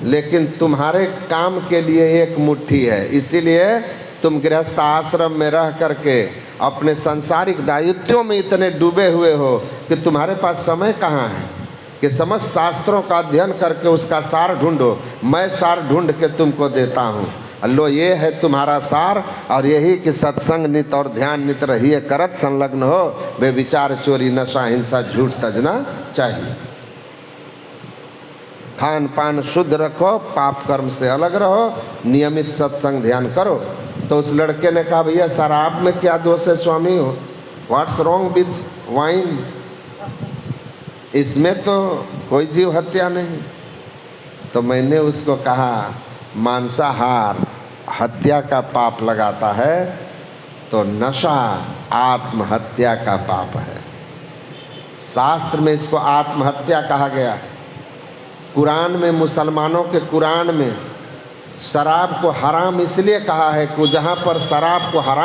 लेकिन तुम्हारे काम के लिए एक मुट्ठी है। इसीलिए तुम गृहस्थ आश्रम में रह करके अपने सांसारिक दायित्वों में इतने डूबे हुए हो कि तुम्हारे पास समय कहाँ है कि समस्त शास्त्रों का अध्ययन करके उसका सार ढूंढो। मैं सार ढूंढ के तुमको देता हूँ, लो ये है तुम्हारा सार, और यही कि सत्संग नित और ध्यान नित रहिए करत संलग्न हो, वे विचार चोरी नशा हिंसा झूठ तजना चाहिए। खान पान शुद्ध रखो, पाप कर्म से अलग रहो, नियमित सत्संग ध्यान करो। तो उस लड़के ने कहा, भैया शराब में क्या दोष है स्वामी हो, व्हाट्स रॉन्ग विथ वाइन, इसमें तो कोई जीव हत्या नहीं। तो मैंने उसको कहा, मांसाहार हत्या का पाप लगाता है, तो नशा आत्महत्या का पाप है। शास्त्र में इसको आत्महत्या कहा गया है। कुरान में, मुसलमानों के कुरान में शराब को हराम इसलिए कहा है कि जहाँ पर शराब को हराम